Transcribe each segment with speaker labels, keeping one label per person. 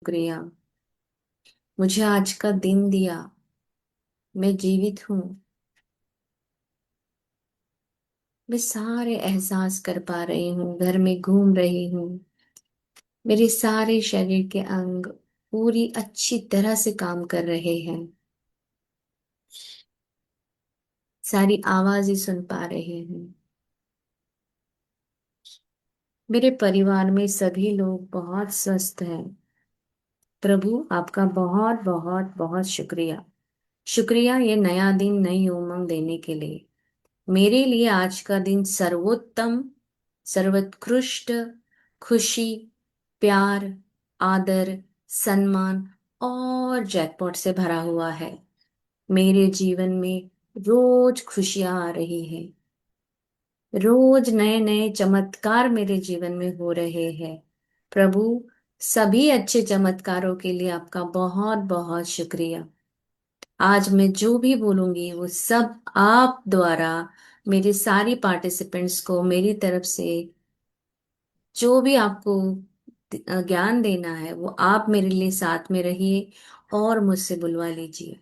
Speaker 1: शुक्रिया। मुझे आज का दिन दिया। मैं जीवित हूँ। मैं सारे एहसास कर पा रही हूँ, घर में घूम रही हूँ। मेरे सारे शरीर के अंग पूरी अच्छी तरह से काम कर रहे हैं। सारी आवाजें सुन पा रहे हैं। मेरे परिवार में सभी लोग बहुत स्वस्थ हैं। प्रभु आपका बहुत बहुत बहुत शुक्रिया। शुक्रिया ये नया दिन, नई उमंग देने के लिए। मेरे लिए आज का दिन सर्वोत्तम, सर्वोत्कृष्ट, खुशी, प्यार, आदर, सम्मान और जैकपॉट से भरा हुआ है। मेरे जीवन में रोज खुशियां आ रही हैं। रोज नए नए चमत्कार मेरे जीवन में हो रहे हैं। प्रभु, सभी अच्छे चमत्कारों के लिए आपका बहुत बहुत शुक्रिया। आज मैं जो भी बोलूंगी वो सब आप द्वारा मेरे सारी पार्टिसिपेंट्स को मेरी तरफ से जो भी आपको ज्ञान देना है वो आप मेरे लिए साथ में रहिए और मुझसे बुलवा लीजिए।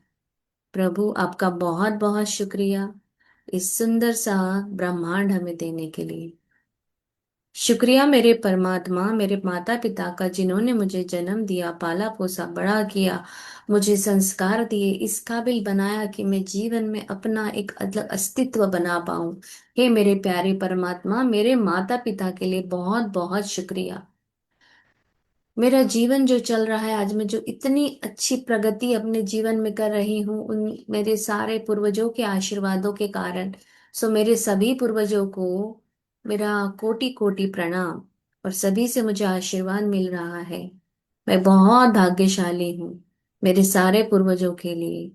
Speaker 1: प्रभु आपका बहुत बहुत शुक्रिया इस सुंदर सा ब्रह्मांड हमें देने के लिए। शुक्रिया मेरे परमात्मा, मेरे माता पिता का जिन्होंने मुझे जन्म दिया, पाला पोसा, बड़ा किया, मुझे संस्कार दिए, इस काबिल बनाया कि मैं जीवन में अपना एक अलग अस्तित्व बना पाऊं। हे मेरे प्यारे परमात्मा, मेरे माता पिता के लिए बहुत बहुत शुक्रिया। मेरा जीवन जो चल रहा है आज, मैं जो इतनी अच्छी प्रगति अपने जीवन में कर रही हूँ, उन मेरे सारे पूर्वजों के आशीर्वादों के कारण। सो मेरे सभी पूर्वजों को मेरा कोटि कोटि प्रणाम। और सभी से मुझे आशीर्वाद मिल रहा है। मैं बहुत भाग्यशाली हूँ। मेरे सारे पूर्वजों के लिए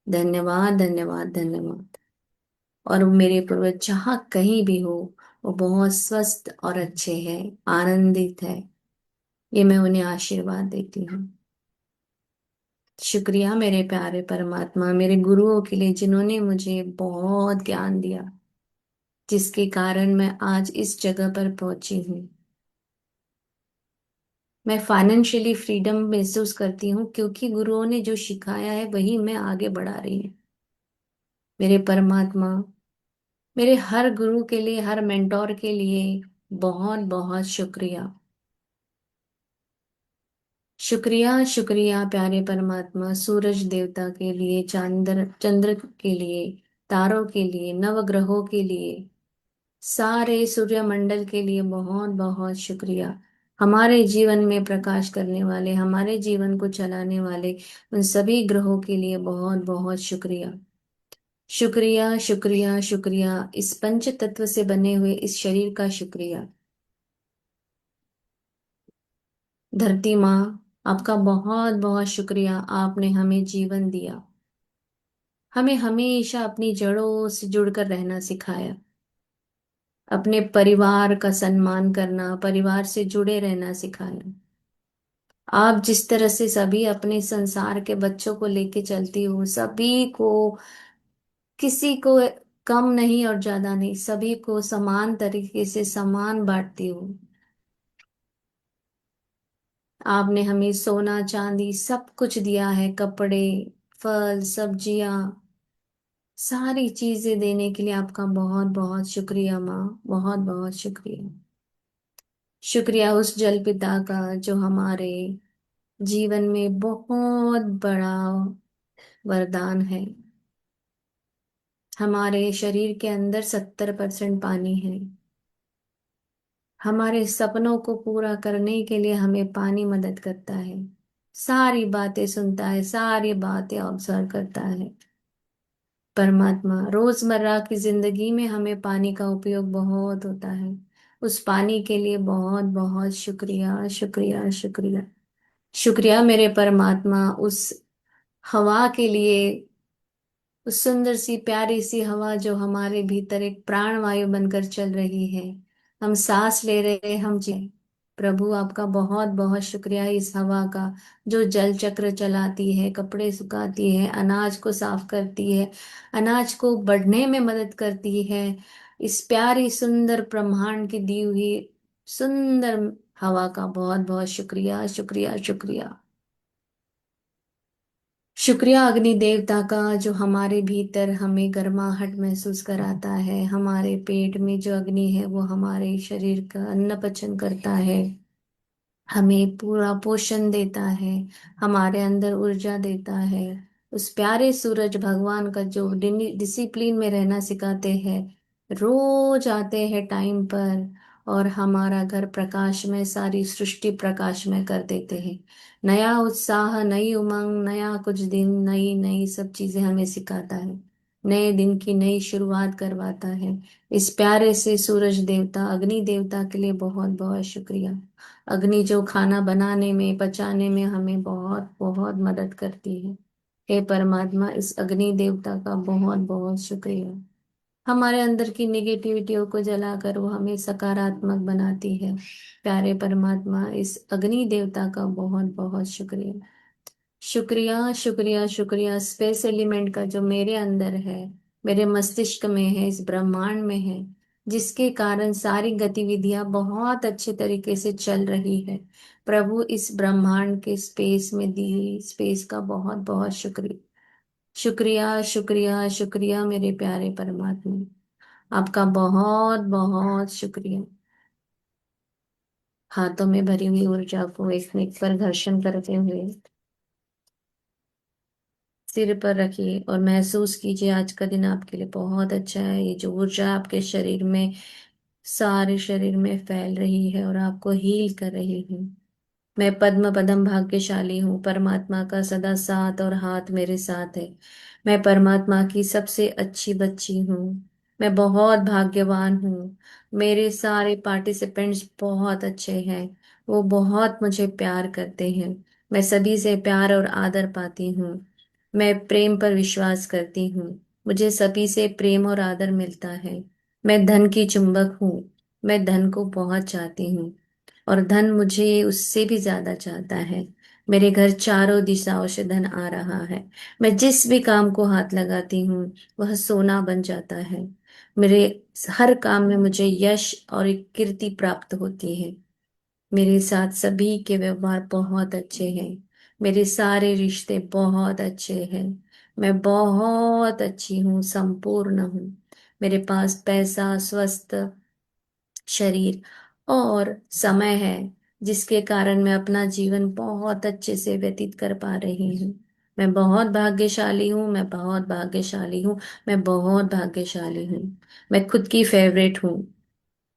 Speaker 1: धन्यवाद धन्यवाद धन्यवाद। और मेरे पूर्वज जहाँ कहीं भी हो, वो बहुत स्वस्थ और अच्छे हैं, आनंदित है। ये मैं उन्हें आशीर्वाद देती हूँ। शुक्रिया मेरे प्यारे परमात्मा, मेरे गुरुओं के लिए जिन्होंने मुझे बहुत ज्ञान दिया, जिसके कारण मैं आज इस जगह पर पहुंची हूँ। मैं फाइनेंशियली फ्रीडम महसूस करती हूँ क्योंकि गुरुओं ने जो सिखाया है वही मैं आगे बढ़ा रही हूँ। मेरे परमात्मा, मेरे हर गुरु के लिए, हर मेंटोर के लिए बहुत बहुत शुक्रिया। शुक्रिया शुक्रिया प्यारे परमात्मा, सूरज देवता के लिए, चंद्र चंद्र के लिए, तारों के लिए, नवग्रहों के लिए, सारे सूर्यमंडल के लिए बहुत बहुत शुक्रिया। हमारे जीवन में प्रकाश करने वाले, हमारे जीवन को चलाने वाले उन सभी ग्रहों के लिए बहुत बहुत शुक्रिया। शुक्रिया शुक्रिया शुक्रिया इस पंच तत्व से बने हुए इस शरीर का शुक्रिया। धरती माँ, आपका बहुत बहुत शुक्रिया, आपने हमें जीवन दिया। हमें हमेशा अपनी जड़ों से जुड़कर रहना सिखाया। अपने परिवार का सम्मान करना, परिवार से जुड़े रहना सिखाया। आप जिस तरह से सभी अपने संसार के बच्चों को लेके चलती हो, सभी को, किसी को कम नहीं और ज्यादा नहीं, सभी को समान तरीके से समान बांटती हो। आपने हमें सोना चांदी सब कुछ दिया है, कपड़े, फल, सब्जियां, सारी चीजें देने के लिए आपका बहुत बहुत शुक्रिया माँ, बहुत बहुत शुक्रिया। शुक्रिया उस जल पिता का जो हमारे जीवन में बहुत बड़ा वरदान है। हमारे शरीर के अंदर 70% पानी है। हमारे सपनों को पूरा करने के लिए हमें पानी मदद करता है। सारी बातें सुनता है, सारी बातें ऑब्जर्व करता है। परमात्मा, रोजमर्रा की जिंदगी में हमें पानी का उपयोग बहुत होता है। उस पानी के लिए बहुत बहुत शुक्रिया शुक्रिया शुक्रिया। शुक्रिया मेरे परमात्मा उस हवा के लिए, उस सुंदर सी प्यारी सी हवा जो हमारे भीतर एक प्राण वायु बनकर चल रही है। हम सांस ले रहे, हम जी। प्रभु आपका बहुत बहुत शुक्रिया इस हवा का, जो जल चक्र चलाती है, कपड़े सुखाती है, अनाज को साफ करती है, अनाज को बढ़ने में मदद करती है। इस प्यारी सुंदर ब्रह्मांड की दी हुई सुंदर हवा का बहुत बहुत शुक्रिया, शुक्रिया, शुक्रिया। शुक्रिया अग्नि देवता का, जो हमारे भीतर हमें गर्माहट महसूस कराता है। हमारे पेट में जो अग्नि है वो हमारे शरीर का अन्न पचन करता है, हमें पूरा पोषण देता है, हमारे अंदर ऊर्जा देता है। उस प्यारे सूरज भगवान का जो डिसिप्लिन में रहना सिखाते हैं, रोज आते हैं टाइम पर, और हमारा घर प्रकाश में, सारी सृष्टि प्रकाश में कर देते हैं। नया उत्साह, नई उमंग, नया कुछ दिन, नई नई सब चीजें हमें सिखाता है, नए दिन की नई शुरुआत करवाता है। इस प्यारे से सूरज देवता, अग्नि देवता के लिए बहुत बहुत शुक्रिया। अग्नि जो खाना बनाने में, पचाने में हमें बहुत बहुत मदद करती है। हे परमात्मा, इस अग्नि देवता का बहुत बहुत शुक्रिया। हमारे अंदर की निगेटिविटियों को जलाकर वो हमें सकारात्मक बनाती है। प्यारे परमात्मा, इस अग्नि देवता का बहुत बहुत शुक्रिया। शुक्रिया, शुक्रिया, शुक्रिया। स्पेस एलिमेंट का जो मेरे अंदर है, मेरे मस्तिष्क में है, इस ब्रह्मांड में है, जिसके कारण सारी गतिविधियां बहुत अच्छे तरीके से चल रही है। प्रभु, इस ब्रह्मांड के स्पेस में दी हुई स्पेस का बहुत बहुत शुक्रिया। शुक्रिया, शुक्रिया, शुक्रिया मेरे प्यारे परमात्मा। आपका बहुत बहुत शुक्रिया। हाथों में भरी हुई ऊर्जा को एक एक पर घर्षण करते हुए सिर पर रखिए और महसूस कीजिए आज का दिन आपके लिए बहुत अच्छा है। ये जो ऊर्जा आपके शरीर में, सारे शरीर में फैल रही है और आपको हील कर रही है। मैं पद्म पदम भाग्यशाली हूँ, परमात्मा का सदा साथ और हाथ मेरे साथ है। मैं परमात्मा की सबसे अच्छी बच्ची हूँ। मैं बहुत भाग्यवान हूँ। मेरे सारे पार्टिसिपेंट्स बहुत अच्छे हैं। वो बहुत मुझे प्यार करते हैं। मैं सभी से प्यार और आदर पाती हूँ। मैं प्रेम पर विश्वास करती हूँ। मुझे सभी से प्रेम और आदर मिलता है। मैं धन की चुंबक हूँ। मैं धन को बहुत चाहती हूँ और धन मुझे उससे भी ज्यादा चाहता है। मेरे घर चारों दिशाओं से धन आ रहा है। मैं जिस भी काम को हाथ लगाती हूँ वह सोना बन जाता है। मेरे हर काम में मुझे यश और एक कीर्ति प्राप्त होती है। मेरे साथ सभी के व्यवहार बहुत अच्छे हैं। मेरे सारे रिश्ते बहुत अच्छे हैं। मैं बहुत अच्छी हूँ, संपूर्ण हूँ। मेरे पास पैसा, स्वस्थ शरीर और समय है, जिसके कारण मैं अपना जीवन बहुत अच्छे से व्यतीत कर पा रही हूँ। मैं बहुत भाग्यशाली हूँ, मैं बहुत भाग्यशाली हूँ, मैं बहुत भाग्यशाली हूँ। मैं खुद की फेवरेट हूँ।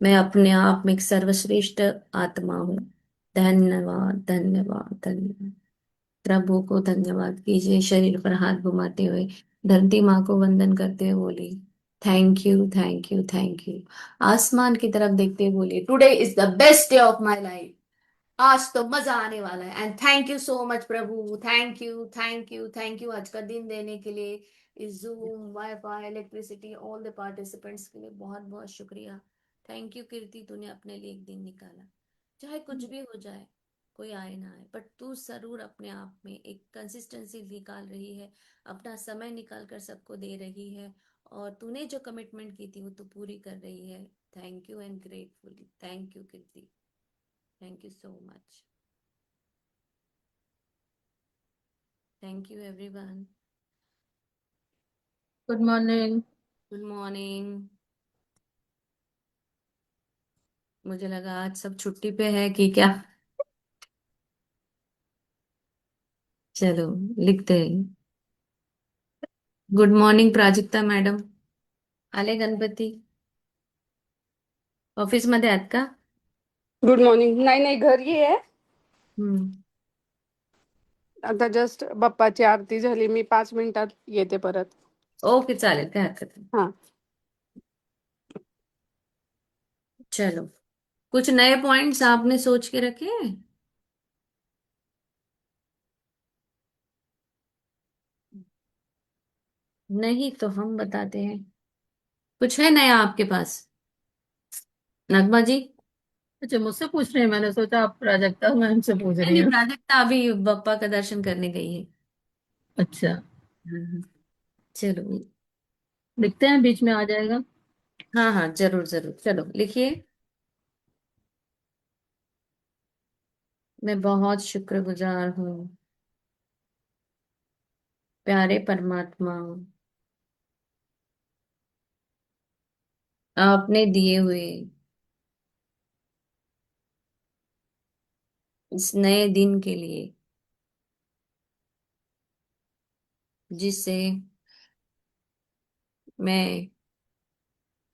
Speaker 1: मैं अपने आप में एक सर्वश्रेष्ठ आत्मा हूँ। धन्यवाद, धन्यवाद, धन्यवाद। प्रभु को धन्यवाद कीजिए, शरीर पर हाथ घुमाते हुए धरती माँ को वंदन करते हुए बोली, thank you, thank you, thank you. आसमान की तरफ देखते हुए बोलिए, today is the best day of my life. आज तो मजा आने वाला है। And thank you so much Prabhu, thank you, thank you, thank you आज का दिन देने के लिए। इस zoom, wifi, electricity, all the participants के लिए बहुत बहुत शुक्रिया। थैंक यू कीर्ति, तूने अपने लिए एक दिन निकाला। चाहे कुछ भी हो जाए, कोई आए ना आए, बट तू जरूर अपने आप में एक कंसिस्टेंसी निकाल रही है, अपना समय निकाल कर सबको दे रही है, और तूने जो कमिटमेंट की थी वो तू पूरी कर रही है। Thank you and gratefully, thank you Kirti, thank you so much. Thank you everyone.
Speaker 2: Good morning.
Speaker 1: Good morning. मुझे लगा आज सब छुट्टी पे है कि क्या। चलो, लिखते हैं। गुड मॉर्निंग प्राजक्ता मॅडम, आले गणपती? ऑफिस मध्ये आहात का?
Speaker 2: Good morning. नाही नाही, घरी आहे.
Speaker 1: हम्म.
Speaker 2: आता जस्ट बाप्पाची आरती झाली, मी 5 मिनिटात येते परत.
Speaker 1: ओके, चालेल, काय हरकत नाही।
Speaker 2: हा.
Speaker 1: चलो, कुछ नए पॉइंट्स आपने सोच के रखे हैं? नहीं तो हम बताते हैं। कुछ है नया आपके पास, नगमा जी?
Speaker 2: अच्छा, मुझसे पूछ रहे हैं, मैंने सोचा आप प्राजक्ता मैम से पूछ
Speaker 1: नहीं
Speaker 2: रही
Speaker 1: नहीं,
Speaker 2: हैं.
Speaker 1: प्राजक्ता अभी बप्पा का दर्शन करने गई है।
Speaker 2: अच्छा.
Speaker 1: हाँ हाँ। चलो।
Speaker 2: दिखते हैं, बीच में आ जाएगा.
Speaker 1: हाँ हाँ, जरूर जरूर, चलो लिखिए। मैं बहुत शुक्रगुजार हूँ प्यारे परमात्मा, आपने दिए हुए इस नए दिन के लिए, जिससे मैं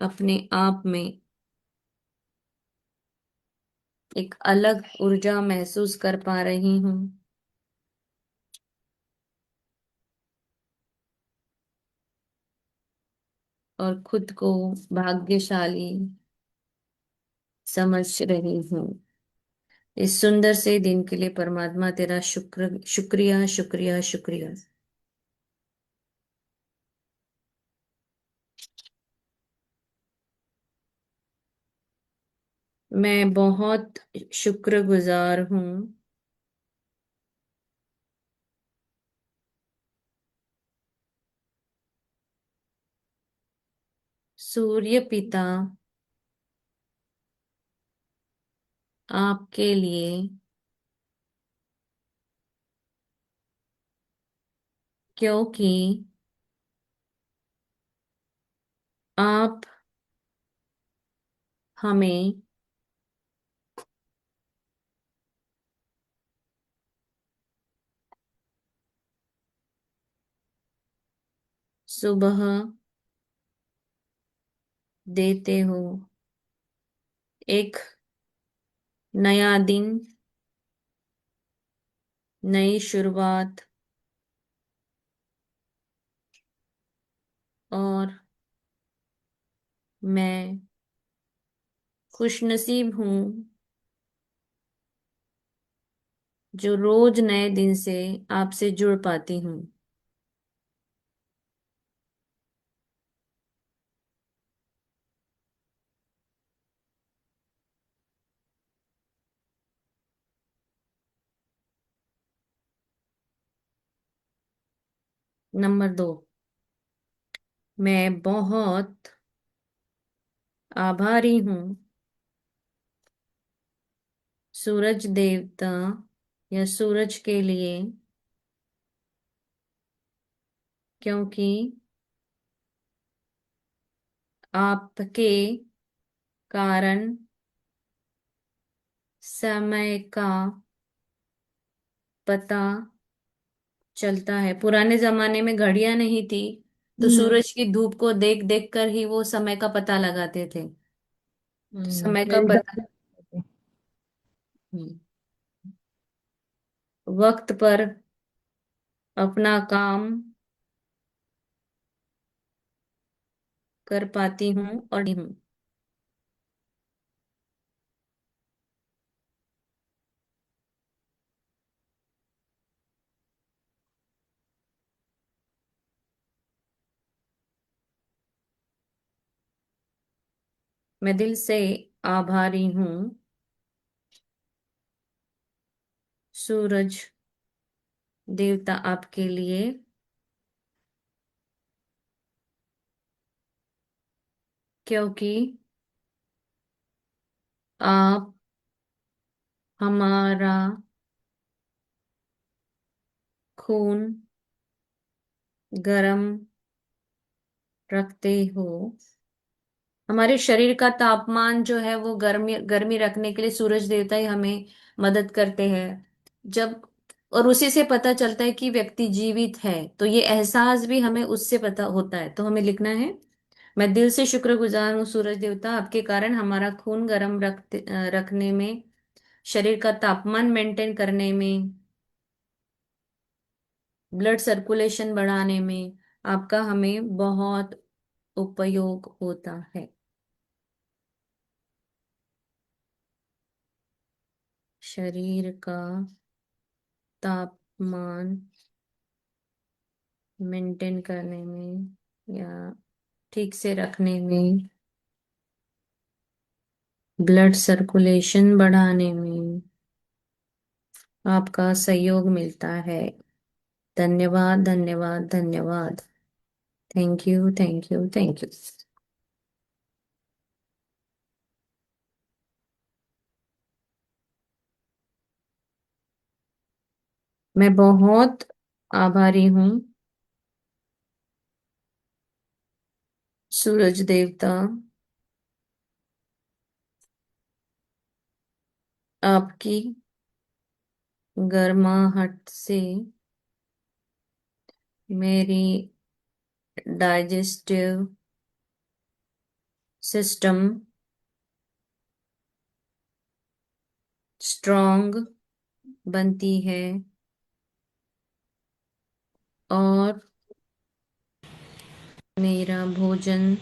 Speaker 1: अपने आप में एक अलग ऊर्जा महसूस कर पा रही हूँ और खुद को भाग्यशाली समझ रही हूँ। इस सुंदर से दिन के लिए परमात्मा तेरा शुक्रिया शुक्रिया शुक्रिया। मैं बहुत शुक्रगुजार हूँ सूर्य पिता आपके लिए, क्योंकि आप हमें सुबह देते हो, एक नया दिन, नई शुरुआत, और मैं खुशनसीब हूँ जो रोज नए दिन से आपसे जुड़ पाती हूँ। नंबर 2, मैं बहुत आभारी हूँ सूरज देवता या सूरज के लिए, क्योंकि आपके कारण समय का पता चलता है। पुराने जमाने में घड़ियां नहीं थी, तो सूरज की धूप को देख देख कर ही वो समय का पता लगाते थे। तो समय का
Speaker 3: मेरी
Speaker 1: पता,
Speaker 3: दादी कहती
Speaker 1: हम्म, वक्त पर अपना काम कर पाती हूँ और हूँ। मैं दिल से आभारी हूँ सूरज देवता आपके लिए, क्योंकि आप हमारा खून गरम रखते हो। हमारे शरीर का तापमान जो है वो गर्मी गर्मी रखने के लिए सूरज देवता ही हमें मदद करते हैं। जब और उसी से पता चलता है कि व्यक्ति जीवित है, तो ये एहसास भी हमें उससे पता होता है। तो हमें लिखना है, मैं दिल से शुक्रगुजार हूँ सूरज देवता, आपके कारण हमारा खून गर्म रखने में, शरीर का तापमान मेंटेन करने में, ब्लड सर्कुलेशन बढ़ाने में आपका हमें बहुत उपयोग होता है। शरीर का तापमान मेंटेन करने में या ठीक से रखने में, ब्लड सर्कुलेशन बढ़ाने में आपका सहयोग मिलता है। धन्यवाद धन्यवाद धन्यवाद। Thank you thank you thank you. मैं बहुत आभारी हूँ सूरज देवता, आपकी गर्माहट से मेरी डाइजेस्टिव सिस्टम स्ट्रांग बनती है और मेरा भोजन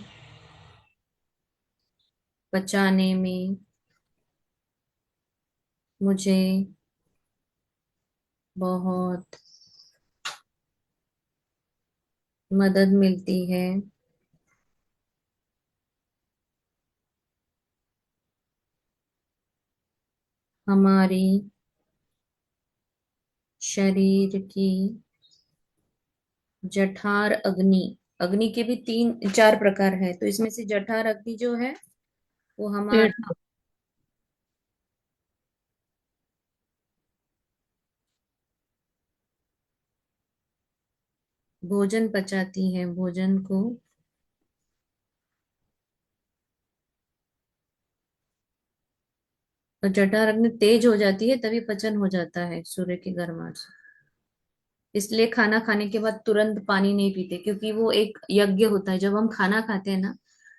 Speaker 1: पचाने में मुझे बहुत मदद मिलती है। हमारी शरीर की जठर अग्नि, अग्नि के भी तीन चार प्रकार है, तो इसमें से जठर अग्नि जो है वो
Speaker 2: पेट।
Speaker 1: हमारा भोजन पचाती है, भोजन को। और जठर अग्नि तेज हो जाती है तभी पचन हो जाता है सूर्य की गर्माहट से। इसलिए खाना खाने के बाद तुरंत पानी नहीं पीते, क्योंकि वो एक यज्ञ होता है। जब हम खाना खाते हैं ना,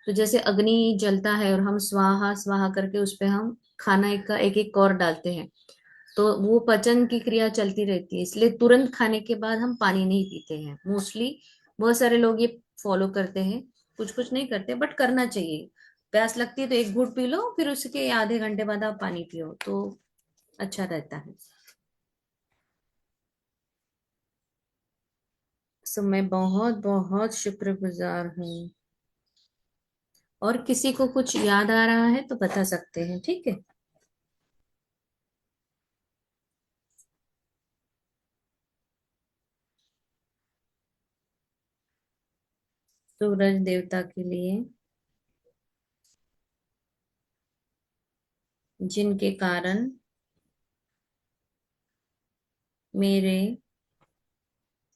Speaker 1: तो जैसे अग्नि जलता है और हम स्वाहा स्वाहा करके उस पे हम खाना एक का एक एक कौर डालते हैं, तो वो पचन की क्रिया चलती रहती है। इसलिए तुरंत खाने के बाद हम पानी नहीं पीते हैं मोस्टली। बहुत सारे लोग ये फॉलो करते हैं, कुछ कुछ नहीं करते, बट करना चाहिए। प्यास लगती है तो एक घूंट पी लो, फिर उसके आधे घंटे बाद आप पानी पियो तो अच्छा रहता है। सो मैं बहुत बहुत शुक्रगुजार हूँ। और किसी को कुछ याद आ रहा है तो बता सकते हैं, ठीक है। सूरज देवता के लिए, जिनके कारण मेरे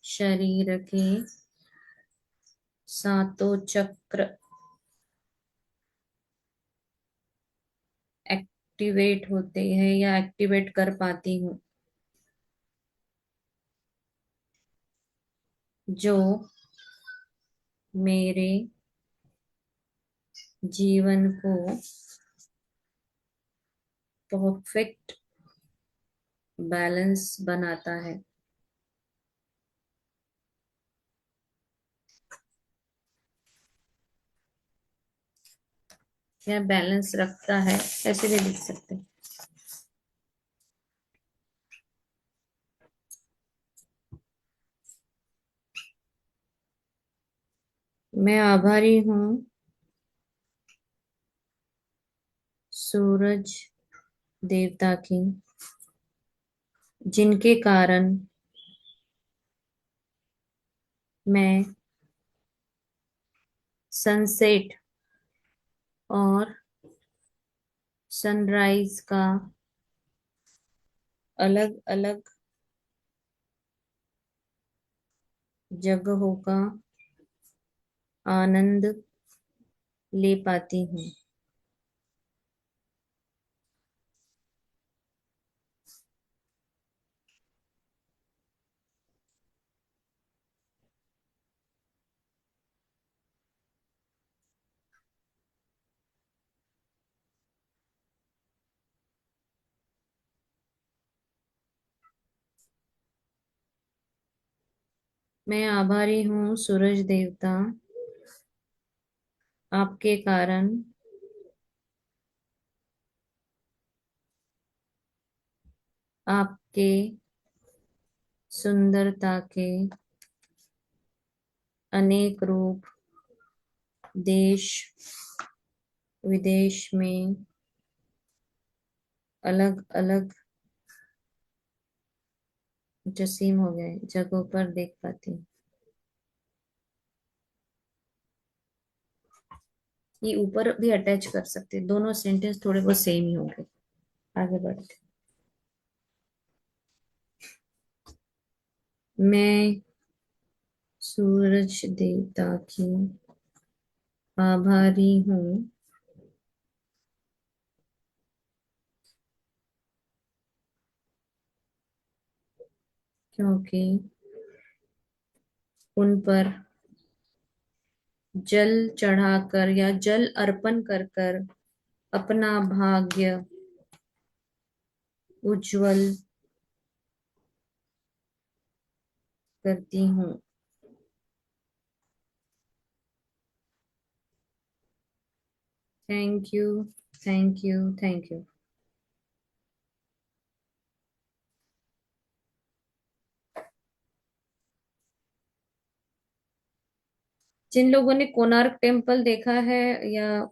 Speaker 1: शरीर के सातों चक्र एक्टिवेट होते हैं या एक्टिवेट कर पाती हूँ, जो मेरे जीवन को परफेक्ट बैलेंस बनाता है, या बैलेंस रखता है, ऐसे भी लिख सकते हैं। मैं आभारी हूँ सूरज देवता की, जिनके कारण मैं सनसेट और सनराइज का अलग अलग जगहों का आनंद ले पाती हूँ। मैं आभारी हूँ सूरज देवता, आपके कारण आपके सुंदरता के अनेक रूप देश विदेश में अलग अलग जसीम हो गए जगहों पर देख पाती हूँ। ये ऊपर भी अटैच कर सकते हैं, दोनों सेंटेंस थोड़े बहुत सेम ही होंगे। आगे बढ़ते मैं सूरज देवता की आभारी हूँ, क्योंकि उन पर जल चढ़ाकर या जल अर्पण कर कर अपना भाग्य उज्जवल करती हूँ। Thank you, thank you, thank you. जिन लोगों ने कोणार्क टेम्पल देखा है या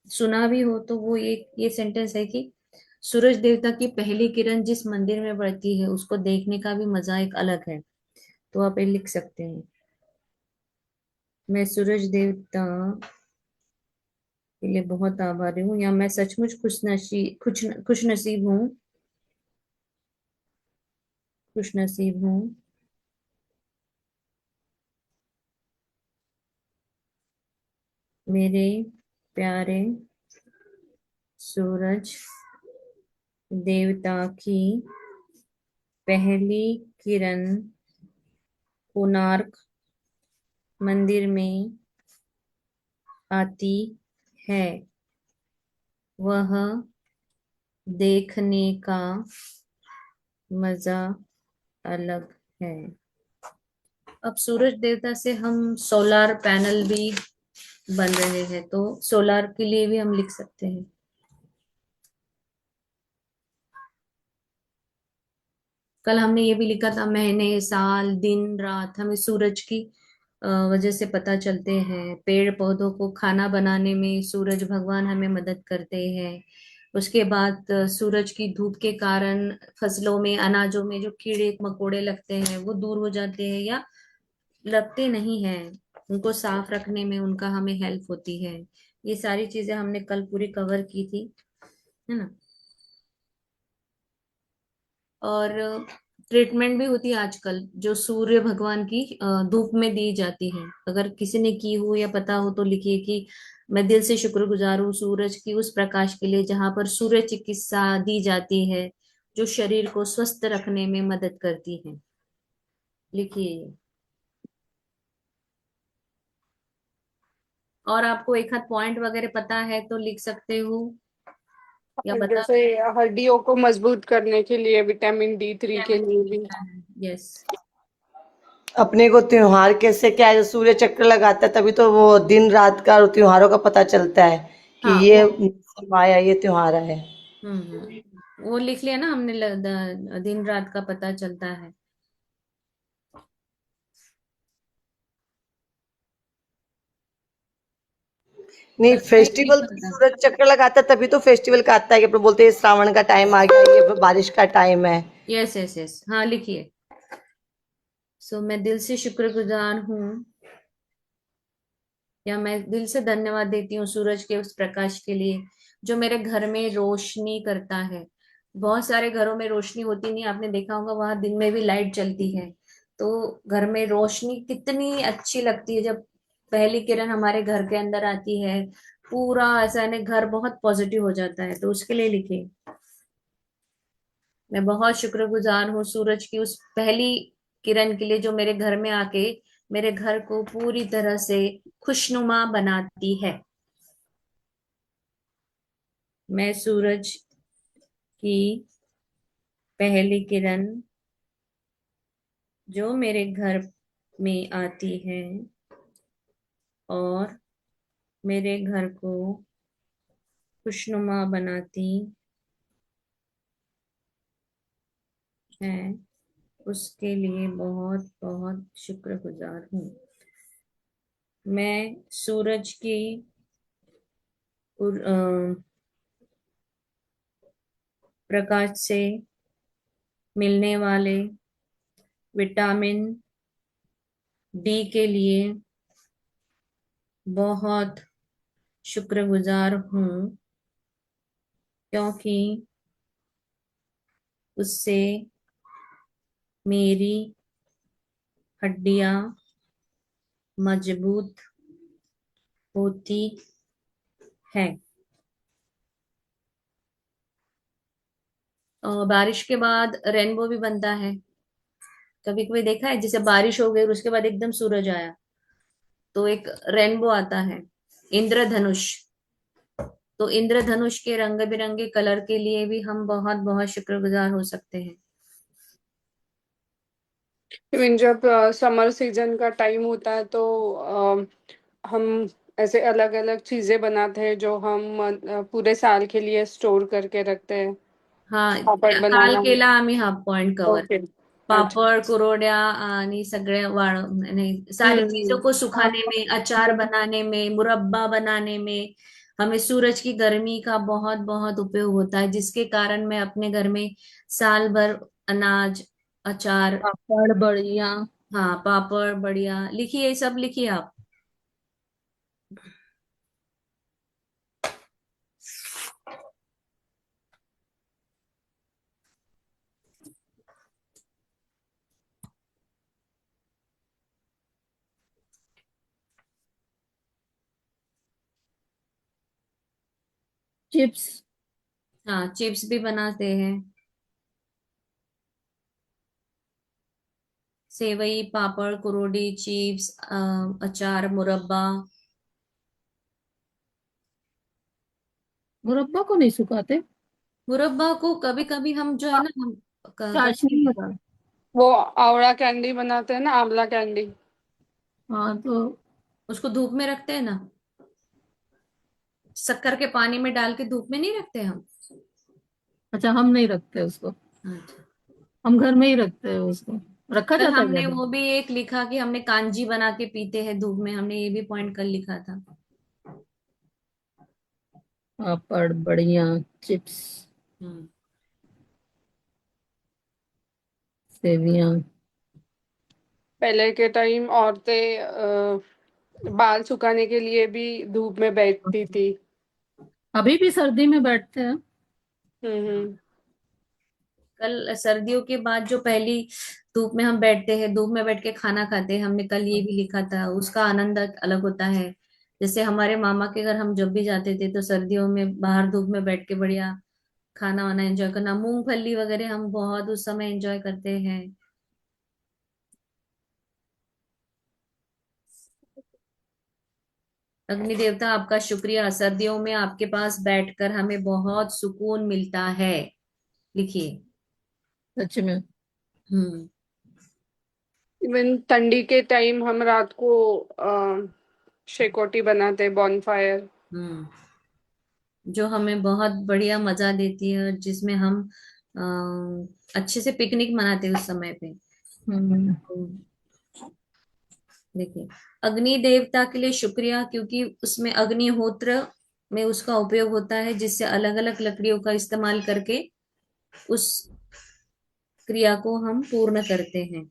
Speaker 1: सुना भी हो, तो वो ये सेंटेंस है कि सूरज देवता की पहली किरण जिस मंदिर में पड़ती है उसको देखने का भी मजा एक अलग है। तो आप ये लिख सकते हैं, मैं सूरज देवता के लिए बहुत आभारी हूँ, या मैं सचमुच खुश नसीब हूँ, खुश नसीब हूँ मेरे प्यारे सूरज देवता की पहली किरण कोणार्क मंदिर में आती है। वह देखने का मजा अलग है। अब सूरज देवता से हम सोलार पैनल भी बन रहे हैं, तो सोलार के लिए भी हम लिख सकते हैं। कल हमने ये भी लिखा था, महीने साल दिन रात हमें सूरज की वजह से पता चलते हैं। पेड़ पौधों को खाना बनाने में सूरज भगवान हमें मदद करते हैं। उसके बाद सूरज की धूप के कारण फसलों में, अनाजों में जो कीड़े मकोड़े लगते हैं वो दूर हो जाते हैं, या लगते नहीं हैं। उनको साफ रखने में उनका हमें हेल्प होती है। ये सारी चीजें हमने कल पूरी कवर की थी, है ना। और ट्रीटमेंट भी होती है आजकल जो सूर्य भगवान की धूप में दी जाती है। अगर किसी ने की हो या पता हो तो लिखिए कि मैं दिल से शुक्रगुजार हूँ सूरज की उस प्रकाश के लिए जहां पर सूर्य चिकित्सा दी जाती है, जो शरीर को स्वस्थ रखने में मदद करती है। लिखिए। और आपको एक आध पॉइंट वगैरह पता है तो लिख सकते हो, या बता।
Speaker 2: जैसे हड्डियों को मजबूत करने के लिए विटामिन D3 के लिए भी।
Speaker 1: यस।
Speaker 3: अपने को त्योहार कैसे क्या है, सूर्य चक्र लगाता है तभी तो वो दिन रात का और त्योहारों का पता चलता है कि
Speaker 1: हाँ
Speaker 3: ये
Speaker 1: वो।
Speaker 3: मौसम आया, ये त्योहार है।
Speaker 1: वो लिख लिया ना हमने, दिन रात का पता चलता है।
Speaker 3: नहीं,
Speaker 1: कल हमने ये
Speaker 3: फेस्टिवल
Speaker 1: लिखा
Speaker 3: तो
Speaker 1: था।
Speaker 3: सूरज चक्र लगाता है तभी तो फेस्टिवल का आता है कि अपन बोलते हैं श्रावण का टाइम आ गया, ये बारिश का टाइम है।
Speaker 1: यस यस यस, हाँ लिखिए। सो मैं दिल से शुक्रगुजार हूँ, या मैं दिल से धन्यवाद देती हूँ सूरज के उस प्रकाश के लिए जो मेरे घर में रोशनी करता है। बहुत सारे घरों में रोशनी होती नहीं, आपने देखा होगा वहां दिन में भी लाइट चलती है। तो घर में रोशनी कितनी अच्छी लगती है जब पहली किरण हमारे घर के अंदर आती है। पूरा ऐसा है घर बहुत पॉजिटिव हो जाता है, तो उसके लिए लिखिए, मैं बहुत शुक्रगुजार हूँ सूरज की उस पहली किरण के लिए जो मेरे घर में आके मेरे घर को पूरी तरह से खुशनुमा बनाती है। मैं सूरज की पहली किरण जो मेरे घर में आती है और मेरे घर को खुशनुमा बनाती है, उसके लिए बहुत बहुत शुक्रगुजार हूँ। मैं सूरज की प्रकाश से मिलने वाले विटामिन डी के लिए बहुत शुक्रगुजार हूँ, क्योंकि उससे मेरी हड्डियां मजबूत होती है। और बारिश के बाद रेनबो भी बनता है। कभी कभी देखा है, जैसे बारिश हो गई और उसके बाद एकदम सूरज आया तो एक रेनबो आता है, इंद्रधनुष। तो इंद्रधनुष के रंग बिरंगे कलर के लिए भी हम बहुत बहुत शुक्रगुजार हो सकते हैं।
Speaker 2: इवन जब समर सीजन का टाइम होता है तो हम ऐसे अलग अलग चीजें बनाते हैं जो हम पूरे साल के लिए स्टोर करके रखते हैं।
Speaker 1: हाँ,
Speaker 2: पापड़
Speaker 1: काल
Speaker 2: बनाना।
Speaker 1: केला आम्ही हाफ पॉइंट कवर,
Speaker 2: ओके। अच्छा।
Speaker 1: पापड कुरोड्या आणि सगळे वाळ नहीं, सारी चीजों को सुखाने में, अचार बनाने में, मुरब्बा बनाने में हमें सूरज की गर्मी का बहुत बहुत उपयोग होता है, जिसके कारण मैं अपने घर में साल भर अनाज, अचार,
Speaker 4: पापड़ बढ़िया।
Speaker 1: हाँ पापड़ बढ़िया, लिखिए सब लिखिए आप।
Speaker 4: चिप्स।
Speaker 1: हाँ चिप्स भी बनाते हैं, सेवई, पापड़, कुरोड़ी, चिप्स, अचार, मुरब्बा।
Speaker 4: मुरब्बा को नहीं सुखाते?
Speaker 1: मुरब्बा को कभी कभी हम जो है ना, हम
Speaker 4: चाशनी
Speaker 1: कभी
Speaker 4: लगा।
Speaker 2: वो आवड़ा कैंडी बनाते हैं ना, आंवला कैंडी।
Speaker 4: हाँ तो
Speaker 1: उसको धूप में रखते हैं ना, शक्कर के पानी में डाल के धूप में नहीं रखते हम।
Speaker 4: अच्छा, हम नहीं रखते उसको।
Speaker 1: अच्छा।
Speaker 4: हम घर में ही रखते हैं उसको। रखा
Speaker 1: कल
Speaker 4: जाता है
Speaker 1: हमने
Speaker 4: घर में।
Speaker 1: वो भी एक लिखा कि हमने कांजी बना के पीते हैं धूप में, हमने ये भी पॉइंट कल लिखा था।
Speaker 4: पापड़ बढ़िया। चिप्स।
Speaker 1: हम्म।
Speaker 4: सेवियां।
Speaker 2: पहले के टाइम औरतें बाल सुखाने के लिए भी धूप में बैठती थी।
Speaker 4: अभी भी सर्दी में बैठते हैं।
Speaker 2: हम्म।
Speaker 1: कल सर्दियों के बाद जो पहली धूप में हम बैठते हैं, धूप में बैठ के खाना खाते हैं, हमने कल ये भी लिखा था, उसका आनंद अलग होता है। जैसे हमारे मामा के घर हम जब भी जाते थे तो सर्दियों में बाहर धूप में बैठ के बढ़िया खाना वाना एंजॉय करना, मूंगफली वगैरह हम बहुत उस समय एंजॉय करते हैं। अग्नि देवता आपका शुक्रिया, सर्दियों में आपके पास बैठकर हमें बहुत सुकून मिलता है। लिखिए।
Speaker 4: सच में।
Speaker 1: हम्म।
Speaker 2: इवन ठंडी के टाइम हम रात को शेकोटी बनाते, बॉनफायर।
Speaker 1: हम्म। जो हमें बहुत बढ़िया मजा देती है और जिसमें हम अच्छे से पिकनिक मनाते हैं उस समय पे।
Speaker 4: हम्म।
Speaker 1: तो देखिए, अग्नि देवता के लिए शुक्रिया, क्योंकि उसमें अग्निहोत्र में उसका उपयोग होता है, जिससे अलग अलग लकड़ियों का इस्तेमाल करके उस क्रिया को हम पूर्ण करते हैं।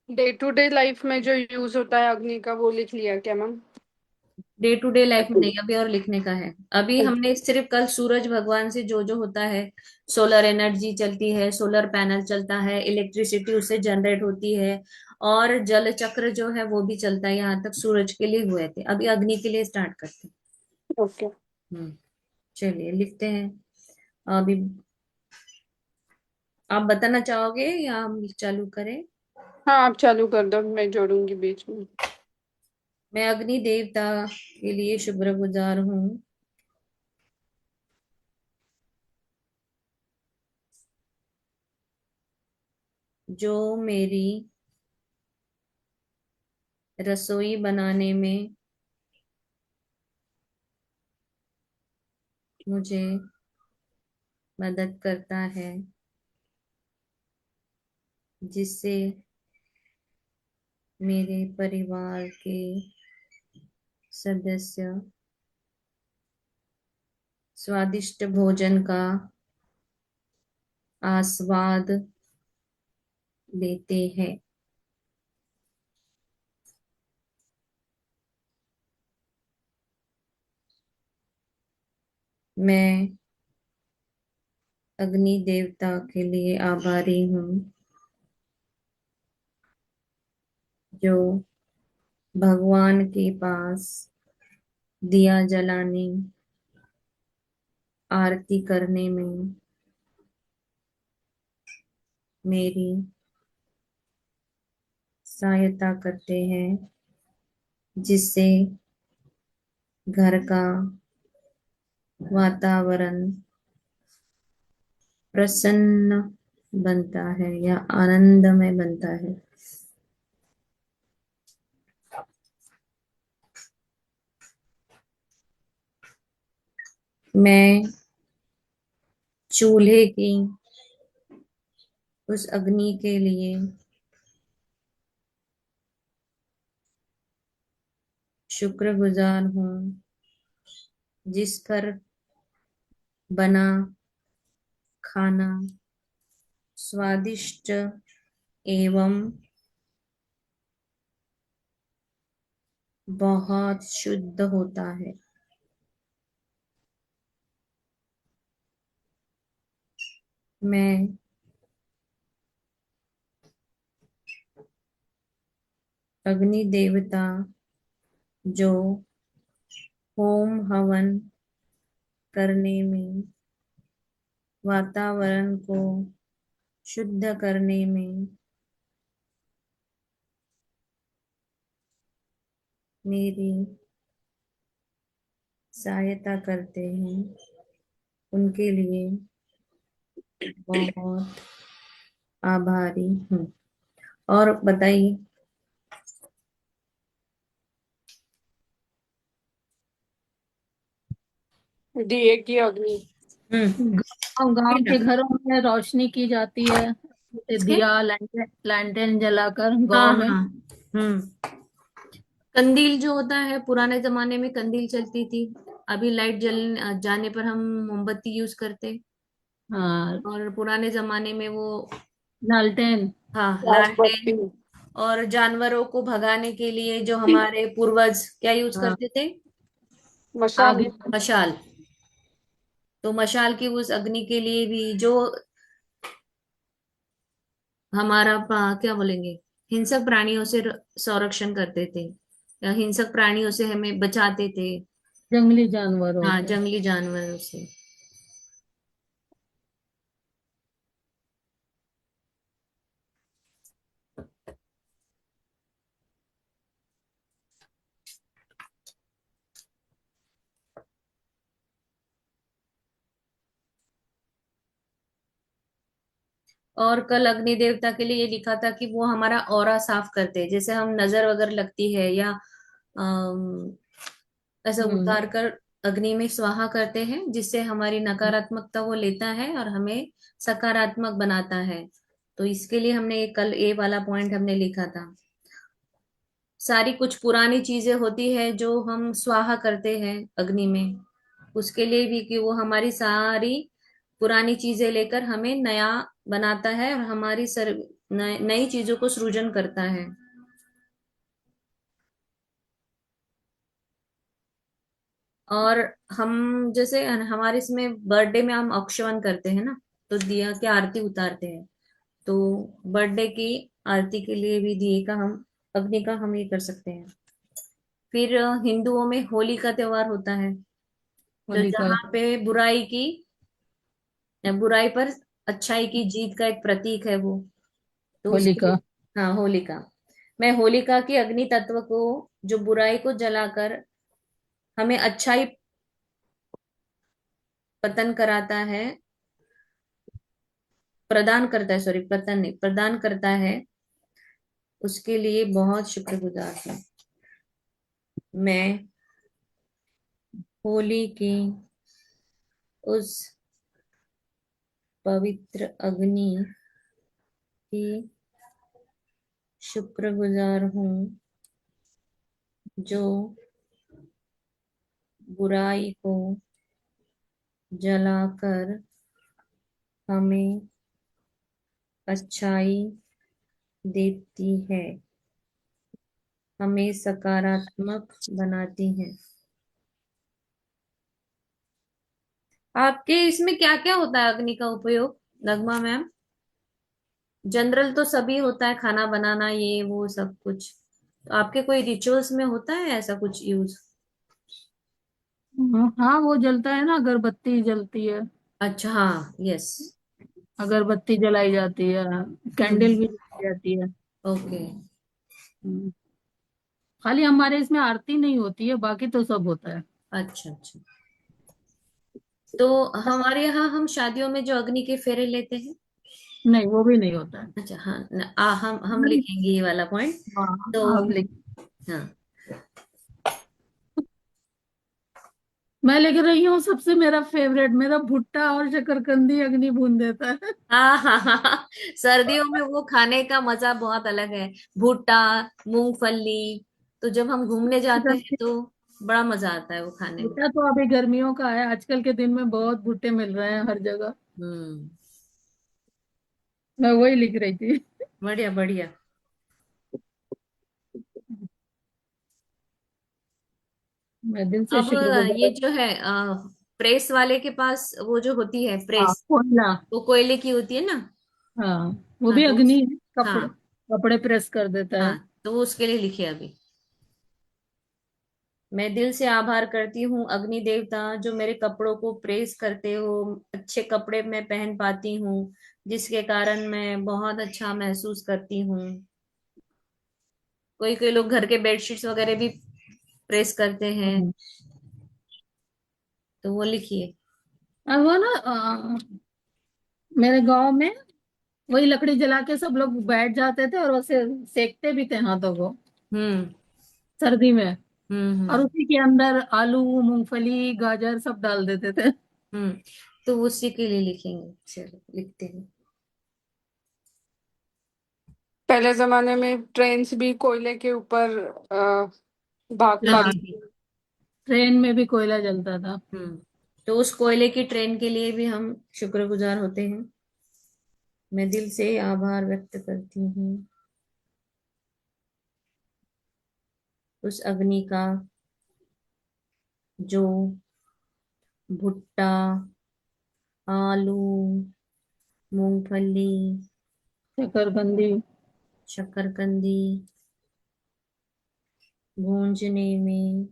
Speaker 2: डे टू डे लाइफ में जो यूज होता है अग्नि का, वो लिख लिया क्या ma'am?
Speaker 1: Day to day life में नहीं, अभी और लिखने का है। अभी हमने सिर्फ कल सूरज भगवान से जो जो होता है, सोलर एनर्जी चलती है, सोलर पैनल चलता है, इलेक्ट्रिसिटी उससे जनरेट होती है, और जल चक्र जो है वो भी चलता है, यहाँ तक सूरज के लिए हुए थे। अभी अग्नि के लिए स्टार्ट करते
Speaker 2: ओके।
Speaker 1: हैं। चलिए लिखते हैं। अभी आप बताना चाहोगे या हम चालू करें?
Speaker 2: हाँ, आप चालू कर दो, मैं जोड़ूंगी बीच में।
Speaker 1: मैं अग्नि देवता के लिए शुक्रगुजार हूँ, जो मेरी रसोई बनाने में मुझे मदद करता है, जिससे मेरे परिवार के सदस्य स्वादिष्ट भोजन का आस्वाद लेते हैं। मैं अग्नि देवता के लिए आभारी हूँ जो भगवान के पास दिया जलाने, आरती करने में मेरी सहायता करते हैं, जिससे घर का वातावरण प्रसन्न बनता है या आनंदमय बनता है। मैं चूल्हे की उस अग्नि के लिए शुक्रगुजार हूँ जिस पर बना खाना स्वादिष्ट एवं बहुत शुद्ध होता है। मैं अग्नि देवता जो होम हवन करने में, वातावरण को शुद्ध करने में मेरी सहायता करते हैं, उनके लिए बहुत आभारी हूँ। और बताइए।
Speaker 2: दिए की अग्नि।
Speaker 1: हम्म।
Speaker 4: गांव के घरों में रोशनी की जाती है,
Speaker 1: इसके
Speaker 4: दिया लैंटेन लैंटेन जलाकर
Speaker 1: हाँ
Speaker 4: गांव में।
Speaker 1: हाँ। कंदील जो होता है, पुराने जमाने में कंदील चलती थी। अभी लाइट जल जाने पर हम मोमबत्ती यूज करते।
Speaker 4: हाँ,
Speaker 1: और पुराने जमाने में वो
Speaker 4: लालटेन।
Speaker 1: हाँ
Speaker 2: मोमबत्ती।
Speaker 1: लालटेन। और जानवरों को भगाने के लिए जो हमारे पूर्वज क्या यूज
Speaker 4: हाँ,
Speaker 1: करते थे?
Speaker 2: मशाल।
Speaker 4: आगे।
Speaker 1: मशाल। तो मशाल की उस अग्नि के लिए भी जो हमारा क्या बोलेंगे, हिंसक प्राणियों से संरक्षण करते थे या हिंसक प्राणियों से हमें बचाते थे।
Speaker 4: जंगली जानवरों
Speaker 1: हाँ,
Speaker 4: से।
Speaker 1: जंगली जानवरों से। और कल अग्नि देवता के लिए ये लिखा था कि वो हमारा ऑरा साफ करते हैं। जैसे हम नजर वगैरह लगती है या अम, ऐसा
Speaker 4: हम्म।
Speaker 1: उतार कर अग्नि में स्वाहा करते हैं, जिससे हमारी नकारात्मकता वो लेता है और हमें सकारात्मक बनाता है। तो इसके लिए हमने कल ए वाला पॉइंट हमने लिखा था। सारी कुछ पुरानी चीजें होती है जो हम स्वाहा करते हैं अग्नि में, उसके लिए भी कि वो हमारी सारी पुरानी चीजें लेकर हमें नया बनाता है और हमारी नई चीजों को सृजन करता है। और हम जैसे हमारे इसमें बर्थडे में हम औक्षवन करते हैं ना, तो दिया की आरती उतारते हैं। तो बर्थडे की आरती के लिए भी दिए का हम अग्नि का हम ये कर सकते हैं। फिर हिंदुओं में होली का त्योहार होता है, तो
Speaker 4: होलिका।
Speaker 1: जहाँ पे बुराई पर अच्छाई की जीत का एक प्रतीक है वो। तो उसके
Speaker 4: होलिका।
Speaker 1: लिए हाँ, होलिका। मैं होलिका की अग्नि तत्व को, जो बुराई को जलाकर हमें अच्छाई पतन कराता है, प्रदान करता है, सॉरी पतन नहीं, प्रदान करता है, उसके लिए बहुत शुक्रगुजार हूँ। मैं होली की उस पवित्र अग्नि की शुक्रगुजार हूँ जो बुराई को जलाकर हमें अच्छाई देती है, हमें सकारात्मक बनाती है। आपके इसमें क्या क्या होता है अग्नि का उपयोग, नगमा मैम? जनरल तो सभी होता है, खाना बनाना ये वो सब कुछ। तो आपके कोई रिचुअल्स में होता है ऐसा कुछ यूज?
Speaker 4: हाँ, वो जलता है ना, अगरबत्ती जलती है।
Speaker 1: अच्छा, हाँ, यस।
Speaker 4: अगरबत्ती जलाई जाती है। कैंडल
Speaker 1: हम्म।
Speaker 4: भी जलाई जाती है।
Speaker 1: ओके।
Speaker 4: हम्म, खाली हमारे इसमें आरती नहीं होती है, बाकी तो सब होता है।
Speaker 1: अच्छा अच्छा। तो हमारे यहाँ हम शादियों में जो अग्नि के फेरे लेते हैं।
Speaker 4: नहीं, वो भी नहीं होता है।
Speaker 1: अच्छा, हाँ, हम
Speaker 4: नहीं।
Speaker 1: लिखेंगे ये वाला पॉइंट।
Speaker 4: हाँ,
Speaker 1: तो
Speaker 4: आप लिख।
Speaker 1: हाँ
Speaker 4: मैं लिख रही हूँ, सबसे मेरा फेवरेट, मेरा भुट्टा और शकरकंदी अग्नि भून देता है।
Speaker 1: हाँ हाँ हाँ हाँ। सर्दियों में वो खाने का मजा बहुत अलग है। भुट्टा, मूंगफली। तो जब हम घूमने जाते हैं तो बड़ा मजा आता है वो खाने में।
Speaker 4: भुट्टा तो अभी गर्मियों का है, आजकल के दिन में बहुत भुट्टे मिल रहे हैं हर जगह।
Speaker 1: हम्म।
Speaker 4: मैं वही लिख रही थी।
Speaker 1: बढ़िया बढ़िया।
Speaker 4: मैं दिल से
Speaker 1: अब ये
Speaker 4: शुक्रगुजार।
Speaker 1: जो है प्रेस वाले के पास वो जो होती है
Speaker 4: हाँ,
Speaker 1: प्रेस,
Speaker 4: कोयला।
Speaker 1: वो कोयले की होती है ना।
Speaker 4: हाँ, वो
Speaker 1: हाँ
Speaker 4: भी
Speaker 1: तो
Speaker 4: अग्नि है। कपड़े
Speaker 1: हाँ
Speaker 4: कपड़े प्रेस कर देता है।
Speaker 1: हाँ, तो वो उसके लिए लिखिए अभी। मैं दिल से आभार करती हूँ अग्नि देवता, जो मेरे कपड़ों को प्रेस करते हो, अच्छे कपड़े मैं पहन पाती हूँ, जिसके कारण मैं बहुत अच्छा महसूस करती हूँ। कोई कोई लोग घर के बेडशीट्स वगैरह भी प्रेस करते हैं।
Speaker 4: हम्म।
Speaker 1: तो वो लिखिए।
Speaker 4: और वो ना, मेरे गांव में वही लकड़ी जला के सब लोग बैठ जाते थे, और उसे सेकते भी थे हाथों को,
Speaker 1: हम्म
Speaker 4: सर्दी में। और
Speaker 1: हम्म।
Speaker 4: उसी के अंदर आलू, मूंगफली, गाजर सब डाल देते थे।
Speaker 1: हम्म। तो उसी के लिए लिखेंगे, चलो लिखते हैं।
Speaker 2: पहले जमाने में ट्रेन्स भी कोयले के ऊपर भाग
Speaker 1: चलती
Speaker 2: पाती।
Speaker 4: हाँ,
Speaker 1: थी।
Speaker 4: ट्रेन में भी कोयला जलता था।
Speaker 1: तो उस कोयले की ट्रेन के लिए भी हम शुक्रगुजार होते हैं। मैं दिल से आभार व्यक्त करती हूँ उस अग्नि का, जो भुट्टा, आलू, मूंगफली,
Speaker 4: शकरकंदी।
Speaker 1: शकरकंदी भूंजने में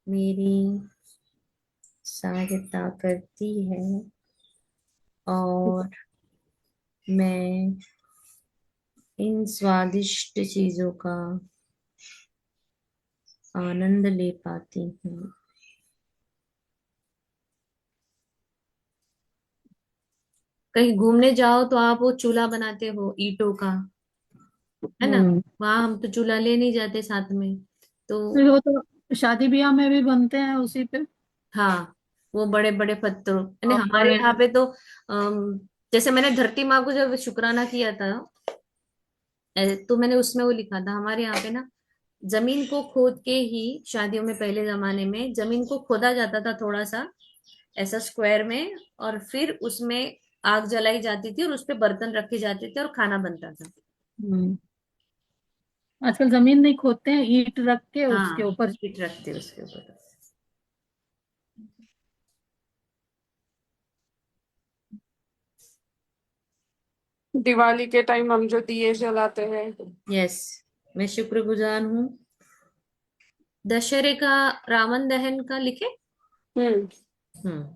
Speaker 1: मेरी सहायता करती है, और मैं इन स्वादिष्ट चीजों का आनंद ले पाती हूँ। कहीं घूमने जाओ तो आप वो चूल्हा बनाते हो ईंटों का, है ना?
Speaker 4: हम्म।
Speaker 1: वहां हम तो चूल्हा ले नहीं जाते साथ में। तो
Speaker 4: फिर वो तो शादी ब्याह में भी बनते हैं उसी पे।
Speaker 1: हाँ, वो बड़े बड़े पत्थरों, यानी
Speaker 4: और
Speaker 1: हमारे
Speaker 4: बड़े।
Speaker 1: यहाँ पे तो जैसे मैंने धरती माँ को जब शुक्राना किया था, तो मैंने उसमें वो लिखा था, हमारे यहाँ पे ना जमीन को खोद के ही, शादियों में पहले जमाने में जमीन को खोदा जाता था थोड़ा सा ऐसा स्क्वायर में, और फिर उसमें आग जलाई जाती थी और उस पे बर्तन रखे जाते थे और खाना बनता था।
Speaker 4: हम्म। आजकल जमीन नहीं खोदते हैं, ईंट रख के उसके
Speaker 1: हाँ,
Speaker 4: ऊपर।
Speaker 1: ईंट रखते उसके ऊपर।
Speaker 2: दिवाली के टाइम हम जो दिए जलाते हैं।
Speaker 1: यस, मैं शुक्रगुजार हूँ। दशहरे का, रावण दहन का लिखे।
Speaker 2: हम्म।
Speaker 1: हम्म।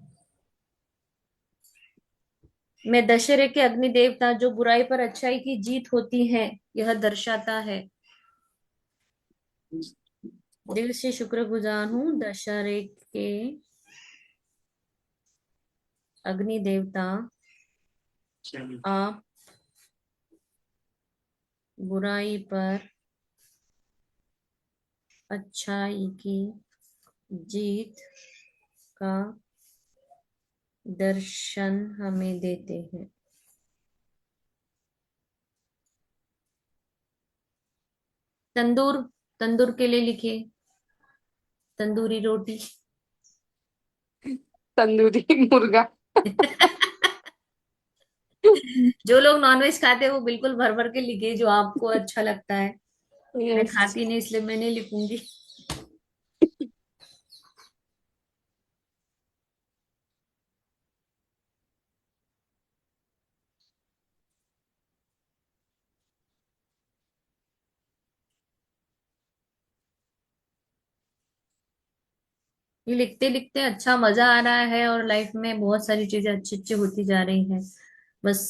Speaker 1: मैं दशहरे के अग्नि देवता, जो बुराई पर अच्छाई की जीत होती है, यह दर्शाता है। दिल से शुक्रगुजार हूँ दशहरे के अग्नि देवता, आप बुराई पर अच्छाई की जीत का दर्शन हमें देते हैं। तंदूर, तंदूर के लिए लिखिए, तंदूरी रोटी।
Speaker 2: तंदूरी मुर्गा।
Speaker 1: जो लोग नॉनवेज खाते हैं वो बिल्कुल भर भर के लिखे जो आपको अच्छा लगता है। मैं
Speaker 2: यस।
Speaker 1: खाती नहीं इसलिए मैं नहीं लिखूंगी। ये लिखते लिखते अच्छा मजा आ रहा है और लाइफ में बहुत सारी चीजें अच्छी अच्छी होती जा रही हैं। बस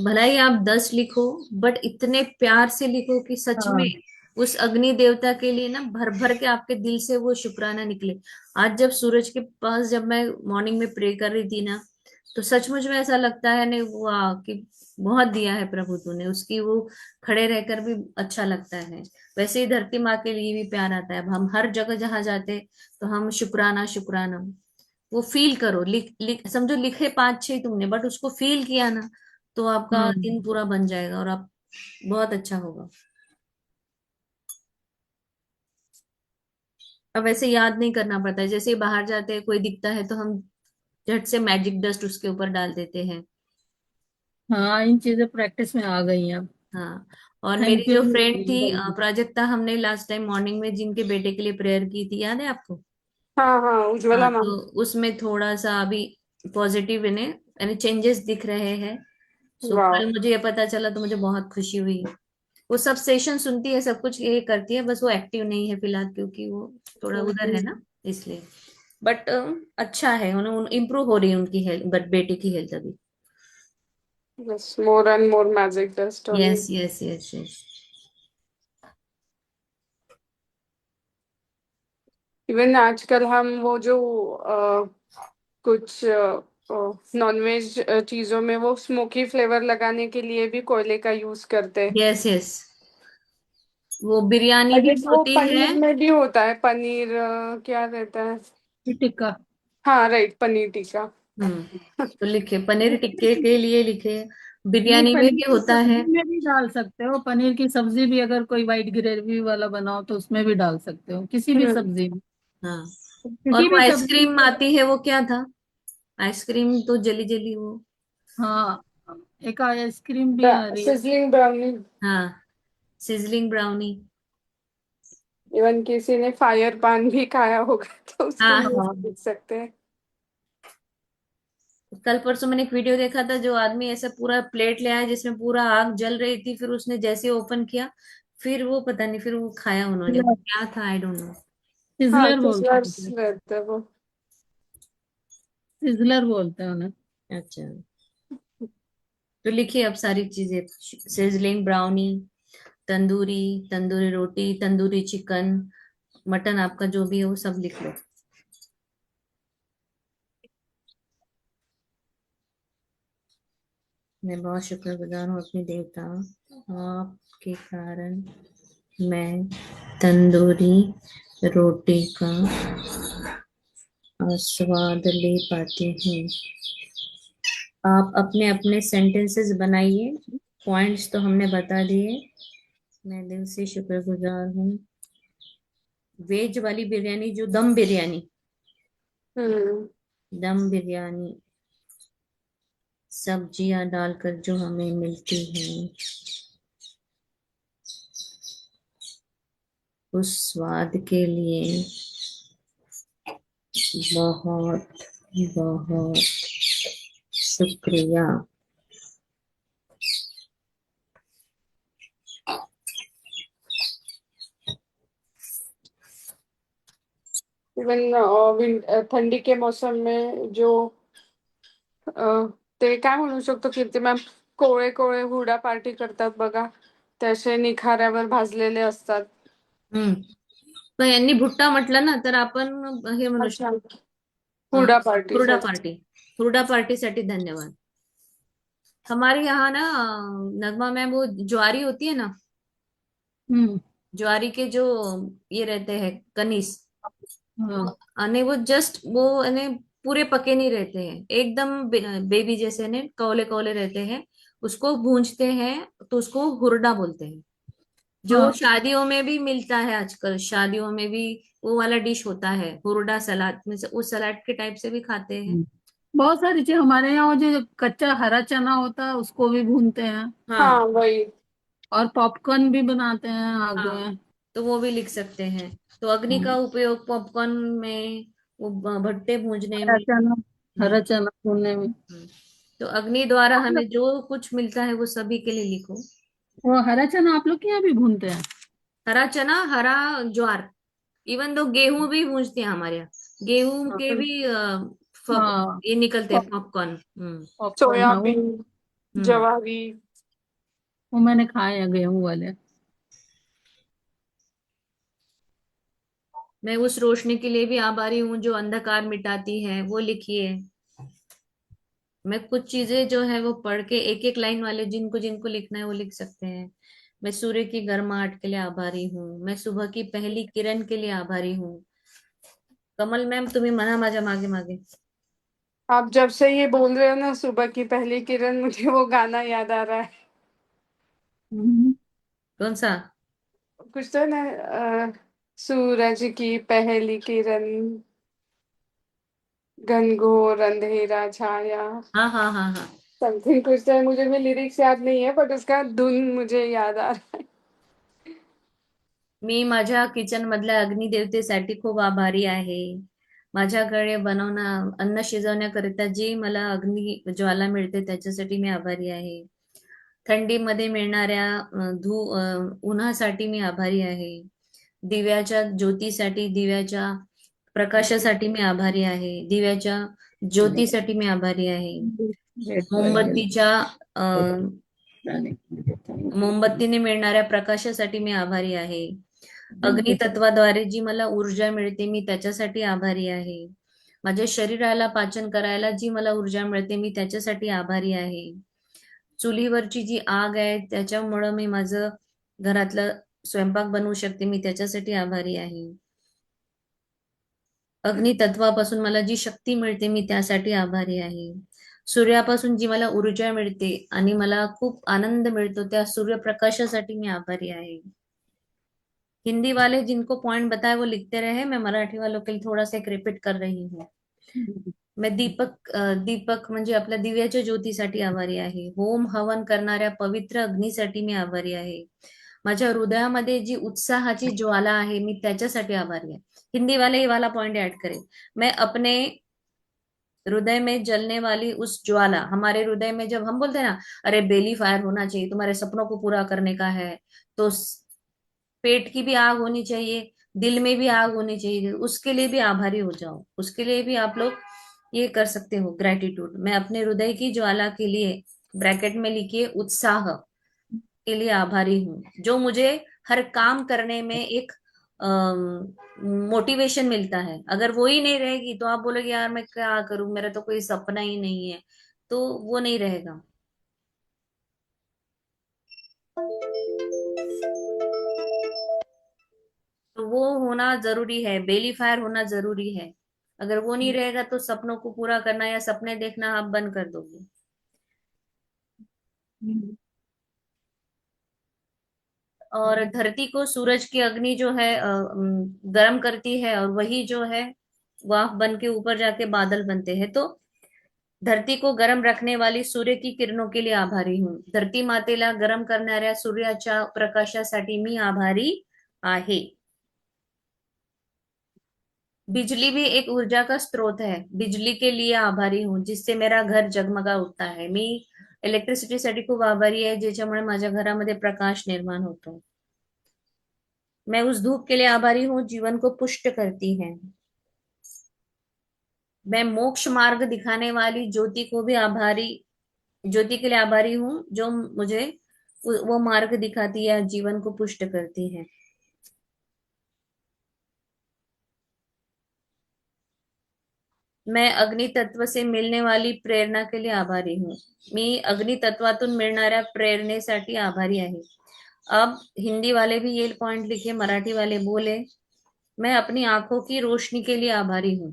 Speaker 1: भला ही आप 10 लिखो, बट इतने प्यार से लिखो कि सच में
Speaker 4: हाँ।
Speaker 1: उस अग्नि देवता के लिए ना भर भर के आपके दिल से वो शुक्राना निकले। आज जब सूरज के पास जब मैं मॉर्निंग में प्रे कर रही थी ना, तो सचमुच में ऐसा लगता है नहीं वाह कि बहुत दिया है प्रभु तूने, उसकी वो खड़े रहकर भी अच्छा लगता है। वैसे ही धरती माँ के लिए भी प्यार आता है। अब हम हर जगह जहां जाते तो हम शुक्राना शुक्राना, वो फील करो। लिख लिख समझो लिखे 5-6 तुमने, बट उसको फील किया ना, तो आपका
Speaker 4: हम्म।
Speaker 1: दिन पूरा बन जाएगा और आप बहुत अच्छा होगा। अब वैसे याद नहीं करना पड़ता है, जैसे ही बाहर जाते हैं कोई दिखता है तो हम झट से मैजिक डस्ट उसके ऊपर डाल देते हैं।
Speaker 4: हाँ, इन चीजें प्रैक्टिस में आ गई हैं अब।
Speaker 1: हाँ। और मेरी
Speaker 4: थैंक यू।
Speaker 1: जो फ्रेंड थी प्राजक्ता, हमने लास्ट टाइम मॉर्निंग में जिनके बेटे के लिए प्रेयर की थी, याद है आपको?
Speaker 2: हाँ हाँ,
Speaker 1: हाँ,
Speaker 2: उज्ज्वला
Speaker 1: तो
Speaker 2: मैम।
Speaker 1: उसमें थोड़ा सा अभी पॉजिटिव इन्हें यानी चेंजेस दिख रहे हैं। सो
Speaker 2: वाह।
Speaker 1: कल मुझे ये पता चला तो मुझे बहुत खुशी हुई। वो सब सेशन सुनती है, सब कुछ ये करती है, बस वो एक्टिव नहीं है फिलहाल क्योंकि वो थोड़ा उधर है ना, इसलिए। बट अच्छा है, उन्हें इम्प्रूव हो रही है उनकी हेल्थ, बट बेटे की हेल्थ अभी।
Speaker 2: बस more and more magic dust only.
Speaker 1: Yes yes yes yes.
Speaker 2: Even आजकल हम वो जो कुछ नॉनवेज चीजों में वो स्मोकी फ्लेवर लगाने के लिए भी कोयले का यूज करते हैं।
Speaker 1: यस यस, वो बिरयानी
Speaker 2: आई
Speaker 1: भी
Speaker 2: गेस वो
Speaker 1: होती है।
Speaker 2: पनीर में भी होता है, पनीर क्या रहता है।
Speaker 4: टिक्का।
Speaker 2: हाँ राइट, पनीर टिक्का।
Speaker 1: तो लिखे पनीर टिक्के के लिए लिखे,
Speaker 4: नहीं,
Speaker 1: बिरयानी में
Speaker 4: पनीर
Speaker 1: भी
Speaker 4: की
Speaker 1: होता है।
Speaker 4: सब्जी में भी डाल सकते हो। पनीर की सब्जी भी अगर कोई वाइट ग्रेवी वाला बनाओ तो उसमें भी डाल सकते हो, किसी भी
Speaker 2: हम्म।
Speaker 4: सब्जी में।
Speaker 1: हाँ। और
Speaker 4: किसी
Speaker 1: वो
Speaker 4: भी सब्जी
Speaker 1: आइसक्रीम
Speaker 4: में।
Speaker 1: आती है, वो क्या था? आइसक्रीम तो जली जली वो।
Speaker 4: हाँ, एक आइसक्रीम भी आ रही है।
Speaker 2: Sizzling brownie.
Speaker 1: हाँ, सिजलिंग ब्राउनी।
Speaker 2: इवन किसी ने फायर पान भी खाया होगा तो उसके
Speaker 1: हाँ,
Speaker 2: लिए
Speaker 4: हाँ।
Speaker 2: देख सकते हैं।
Speaker 1: कल परसों मैंने एक वीडियो देखा था, जो आदमी ऐसा पूरा प्लेट ले आया जिसमें पूरा आग जल रही थी, फिर उसने जैसे ओपन किया, फिर वो पता नहीं, फिर वो खाया उन्होंने, वो क्या था आई डोंट नो।
Speaker 2: हाँ,
Speaker 4: सिजलर बोलते हैं
Speaker 2: सिजलर्स
Speaker 4: उसे।
Speaker 2: रहते हैं वो।
Speaker 4: सिजलर बोलते हैं उन्हें।
Speaker 1: अच्छा, तो लिखिए अब सारी चीजें। सिजलिंग ब्राउनी, तंदूरी, तंदूरी रोटी, तंदूरी चिकन, मटन, आपका जो भी है वो सब लिख लो। मैं बहुत शुक्रगुजार हूँ अपने देवता, आपके कारण मैं तंदूरी रोटी का स्वाद ले पाती हूँ। आप अपने अपने सेंटेंसेस बनाइए, पॉइंट्स तो हमने बता दिए। मैं दिल से शुक्रगुजार हूँ। वेज वाली बिरयानी, जो दम बिरयानी,
Speaker 2: हम्म।
Speaker 1: दम बिरयानी सब्जियां डालकर जो हमें मिलती हैं, उस स्वाद के लिए बहुत बहुत शुक्रिया।
Speaker 2: इवन थंडी के मौसम में जो ते काय म्हणू शकतो कीर्ती मॅम, कोवळे कोवळे हुरडा पार्टी करतात बघा, तसे निखाऱ्यावर भाजलेले असतात.
Speaker 1: हम्म. पण यांनी भुट्टा म्हटलं ना, तर आपण हे म्हणू
Speaker 2: अच्छा,
Speaker 1: शकतो.
Speaker 2: हुरडा पार्टी
Speaker 1: हुरडा
Speaker 2: सॉरी.
Speaker 1: पार्टी. हुरडा पार्टीसाठी धन्यवाद। हमारे यहाँ ना नगमा मैम, वो ज्वारी होती है ना,
Speaker 4: हम्म।
Speaker 1: ज्वारी के जो ये रहते हैं कनीस,
Speaker 4: हाँ।
Speaker 1: अने वो जस्ट वो अने पूरे पके नहीं रहते हैं, एकदम बेबी जैसे ने कौले कौले रहते हैं। उसको भूंजते हैं तो उसको हुरडा बोलते हैं। जो
Speaker 4: हाँ।
Speaker 1: शादियों में भी मिलता है आजकल, शादियों में भी वो वाला डिश होता है हुरडा सलाद में से, उस सलाद के टाइप से भी खाते हैं।
Speaker 4: बहुत सारी चीज हमारे यहाँ, वो जो कच्चा हरा चना होता है उसको भी भूनते हैं,
Speaker 2: हाँ
Speaker 1: हाँ
Speaker 2: वही।
Speaker 4: और पॉपकॉर्न भी बनाते हैं आग
Speaker 1: हाँ,
Speaker 4: में।
Speaker 1: तो वो भी लिख सकते हैं। तो अग्नि का
Speaker 4: हम्म,
Speaker 1: उपयोग पॉपकॉर्न में, वो भट्टे भूंजने
Speaker 4: हरा
Speaker 1: में।
Speaker 4: चना,
Speaker 1: हम्म,
Speaker 4: हरा चना भूनने में।
Speaker 1: हम्म। तो अग्नि द्वारा हमें जो कुछ मिलता है वो सभी के लिए लिखो।
Speaker 4: वो हरा चना आप लोग के यहाँ भी भूनते हैं?
Speaker 1: हरा चना, हरा ज्वार, इवन दो गेहूं भी भूंजते हैं हमारे यहाँ, गेहूं
Speaker 4: हाँ
Speaker 1: के भी
Speaker 4: हाँ,
Speaker 1: ये निकलते हैं पॉपकॉर्न। हम्म।
Speaker 4: पॉपकॉर्न, हाँ
Speaker 2: सोयाबीन,
Speaker 1: हम्म।
Speaker 2: जवारी।
Speaker 4: वो मैंने खाए हैं गेहूं वाले।
Speaker 1: मैं उस रोशनी के लिए भी आभारी हूँ जो अंधकार मिटाती है, वो लिखिए। मैं कुछ चीजें जो है वो पढ़ के एक एक लाइन वाले जिनको जिनको लिखना है वो लिख सकते हैं। मैं सूर्य की गर्माहट के लिए आभारी हूँ, मैं सुबह की पहली किरण के लिए आभारी हूँ। कमल मैम, तुम्हें मना माजा मागे मागे।
Speaker 2: आप जब से ये बोल रहे हो ना, सुबह की पहली किरण, मुझे वो गाना याद आ रहा है।
Speaker 4: हम्म।
Speaker 1: कौन सा?
Speaker 2: कुछ तो ना, सूरज की पहली किरण, घनघोर अंधेरा छाया,
Speaker 1: हाँ हाँ हाँ हाँ।
Speaker 2: समथिंग कुछ तो है। मुझे भी लिरिक्स याद नहीं है, बट उसका धुन मुझे याद आ रहा है।
Speaker 1: मी माझ्या किचन मधल्या अग्निदेवतेसाठी खूप आभारी आहे. माझ्याकडे अन्न शिजवण्याकरिता जी मला अग्नी ज्वाला मिळते त्याच्यासाठी मी आभारी आहे. थंडीमध्ये मिळणाऱ्या उन्हासाठी मी आभारी आहे. दिव्याच्या ज्योतीसाठी, दिव्याच्या प्रकाशासाठी मी आभारी आहे. दिव्याच्या ज्योतीसाठी मी आभारी आहे.
Speaker 4: रेड वाले
Speaker 1: मोमबत्तीच्या अ,
Speaker 4: जाने के लिए thank you.
Speaker 1: मोमबत्तीने मिळणाऱ्या प्रकाशासाठी मी आभारी आहे. अग्नितत्वाद्वारे जी मला ऊर्जा मिळते मी त्याच्यासाठी आभारी आहे. माझ्या शरीराला पाचन करायला जी मला ऊर्जा मिळते मी त्याच्यासाठी आभारी आहे. चुलीवरची जी आग आहे त्याच्यामुळं मी माझं घरातलं स्वयंपाक बनवू शकते मी त्याच्यासाठी आभारी आहे. अग्नितत्वापासून मला जी शक्ती मिळते मी त्यासाठी आभारी आहे. सूर्यापासून जी मला ऊर्जा मिळते आणि मला खूप आनंद मिळतो त्या सूर्यप्रकाशासाठी मी आभारी आहे. हिंदी वाले जिनको पॉइंट बताए वो लिखते रहे, मैं मराठी वालों के लिए थोड़ा सा एक रिपीट कर रही हूँ. मैं दीपक म्हणजे आपल्या दिव्याच्या ज्योतीसाठी आभारी आहे. होम हवन करणाऱ्या पवित्र अग्नीसाठी मी आभारी आहे. माझ्या हृदयामध्ये जी उत्साहाची ज्वाला आहे मी त्याच्यासाठी आभारी आहे. हिंदी वाले ये वाला पॉइंट ऐड करें. मैं अपने हृदय में जलने वाली उस ज्वाला, हमारे हृदय में जब हम बोलते हैं ना, अरे बेली फायर होना चाहिए, तुम्हारे सपनों को पूरा करने का है, तो पेट की भी आग होनी चाहिए, दिल में भी आग होनी चाहिए, उसके लिए भी आभारी हो जाओ. उसके लिए भी आप लोग ये कर सकते हो, ग्रेटिट्यूड. मैं अपने हृदय की ज्वाला के लिए, ब्रैकेट में लिखिए, उत्साह के लिए आभारी हूँ, जो मुझे हर काम करने में एक मोटिवेशन मिलता है. अगर वो ही नहीं रहेगी तो आप बोलोगे यार मैं क्या करूं, मेरा तो कोई सपना ही नहीं है, तो वो नहीं रहेगा. तो वो होना जरूरी है, बेली फायर होना जरूरी है. अगर वो नहीं रहेगा तो सपनों को पूरा करना या सपने देखना आप बंद कर दोगे. और धरती को सूरज की अग्नि जो है गर्म करती है, और वही जो है वाफ बन के ऊपर जाके बादल बनते हैं. तो धरती को गरम रखने वाली सूर्य की किरणों के लिए आभारी हूँ. धरती मातेला गरम करणाऱ्या सूर्याच्या प्रकाशासाठी मी आभारी आहे. बिजली भी एक ऊर्जा का स्रोत है, बिजली के लिए आभारी हूँ जिससे मेरा घर जगमगा उठता है. मी इलेक्ट्रिसिटीसाठी खूप आभारी आहे ज्याच्यामुळे माझ्या घरामध्ये प्रकाश निर्माण होतो. मैं उस धूप के लिए आभारी हूँ जीवन को पुष्ट करती है. मैं मोक्ष मार्ग दिखाने वाली ज्योति के लिए आभारी हूँ जो मुझे वो मार्ग दिखाती है, जीवन को पुष्ट करती है. मैं अग्नि तत्व से मिलने वाली प्रेरणा के लिए आभारी हूँ. मी अग्नि तत्वातून मिळणाऱ्या प्रेरणेसाठी आभारी आहे. अब हिंदी वाले भी ये पॉइंट लिखे, मराठी वाले बोले. मैं अपनी आंखों की रोशनी के लिए आभारी हूँ.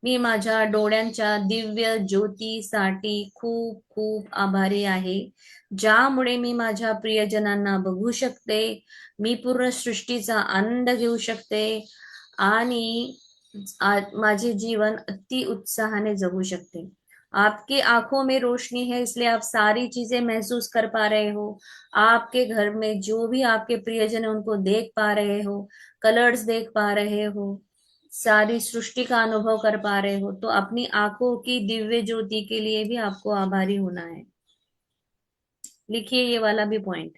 Speaker 1: मी माझ्या डोळ्यांच्या दिव्य ज्योतीसाठी खूप खूप आभारी आहे, ज्यामुळे मी माझ्या प्रियजनांना बघू शकते, मी पूर्ण सृष्टीचा आनंद घेऊ शकते आणि माझे जीवन अति उत्साहाने जगू शकते। आपकी आंखों में रोशनी है, इसलिए आप सारी चीजें महसूस कर पा रहे हो। आपके घर में जो भी आपके प्रियजन है उनको देख पा रहे हो, कलर्स देख पा रहे हो, सारी सृष्टि का अनुभव कर पा रहे हो। तो अपनी आंखों की दिव्य ज्योति के लिए भी आपको आभारी होना है। लिखिए ये वाला भी पॉइंट।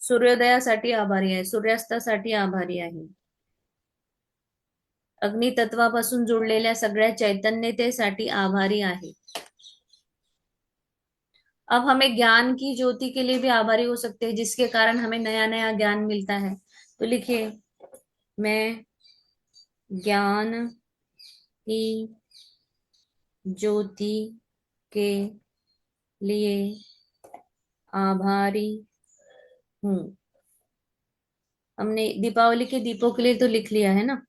Speaker 1: सूर्योदयासाठी आभारी आहे, सूर्यास्तासाठी आभारी आहे, अग्नितत्वापासून जुडलेल्या सगळ्या चैतन्यतेसाठी आभारी आहे। अब हमें ज्ञान की ज्योति के लिए भी आभारी हो सकते हैं, जिसके कारण हमें नया नया ज्ञान मिलता है। तो लिखिए, मैं ज्ञान की ज्योति के लिए आभारी हूँ। हमने दीपावली के दीपों के लिए तो लिख लिया है ना।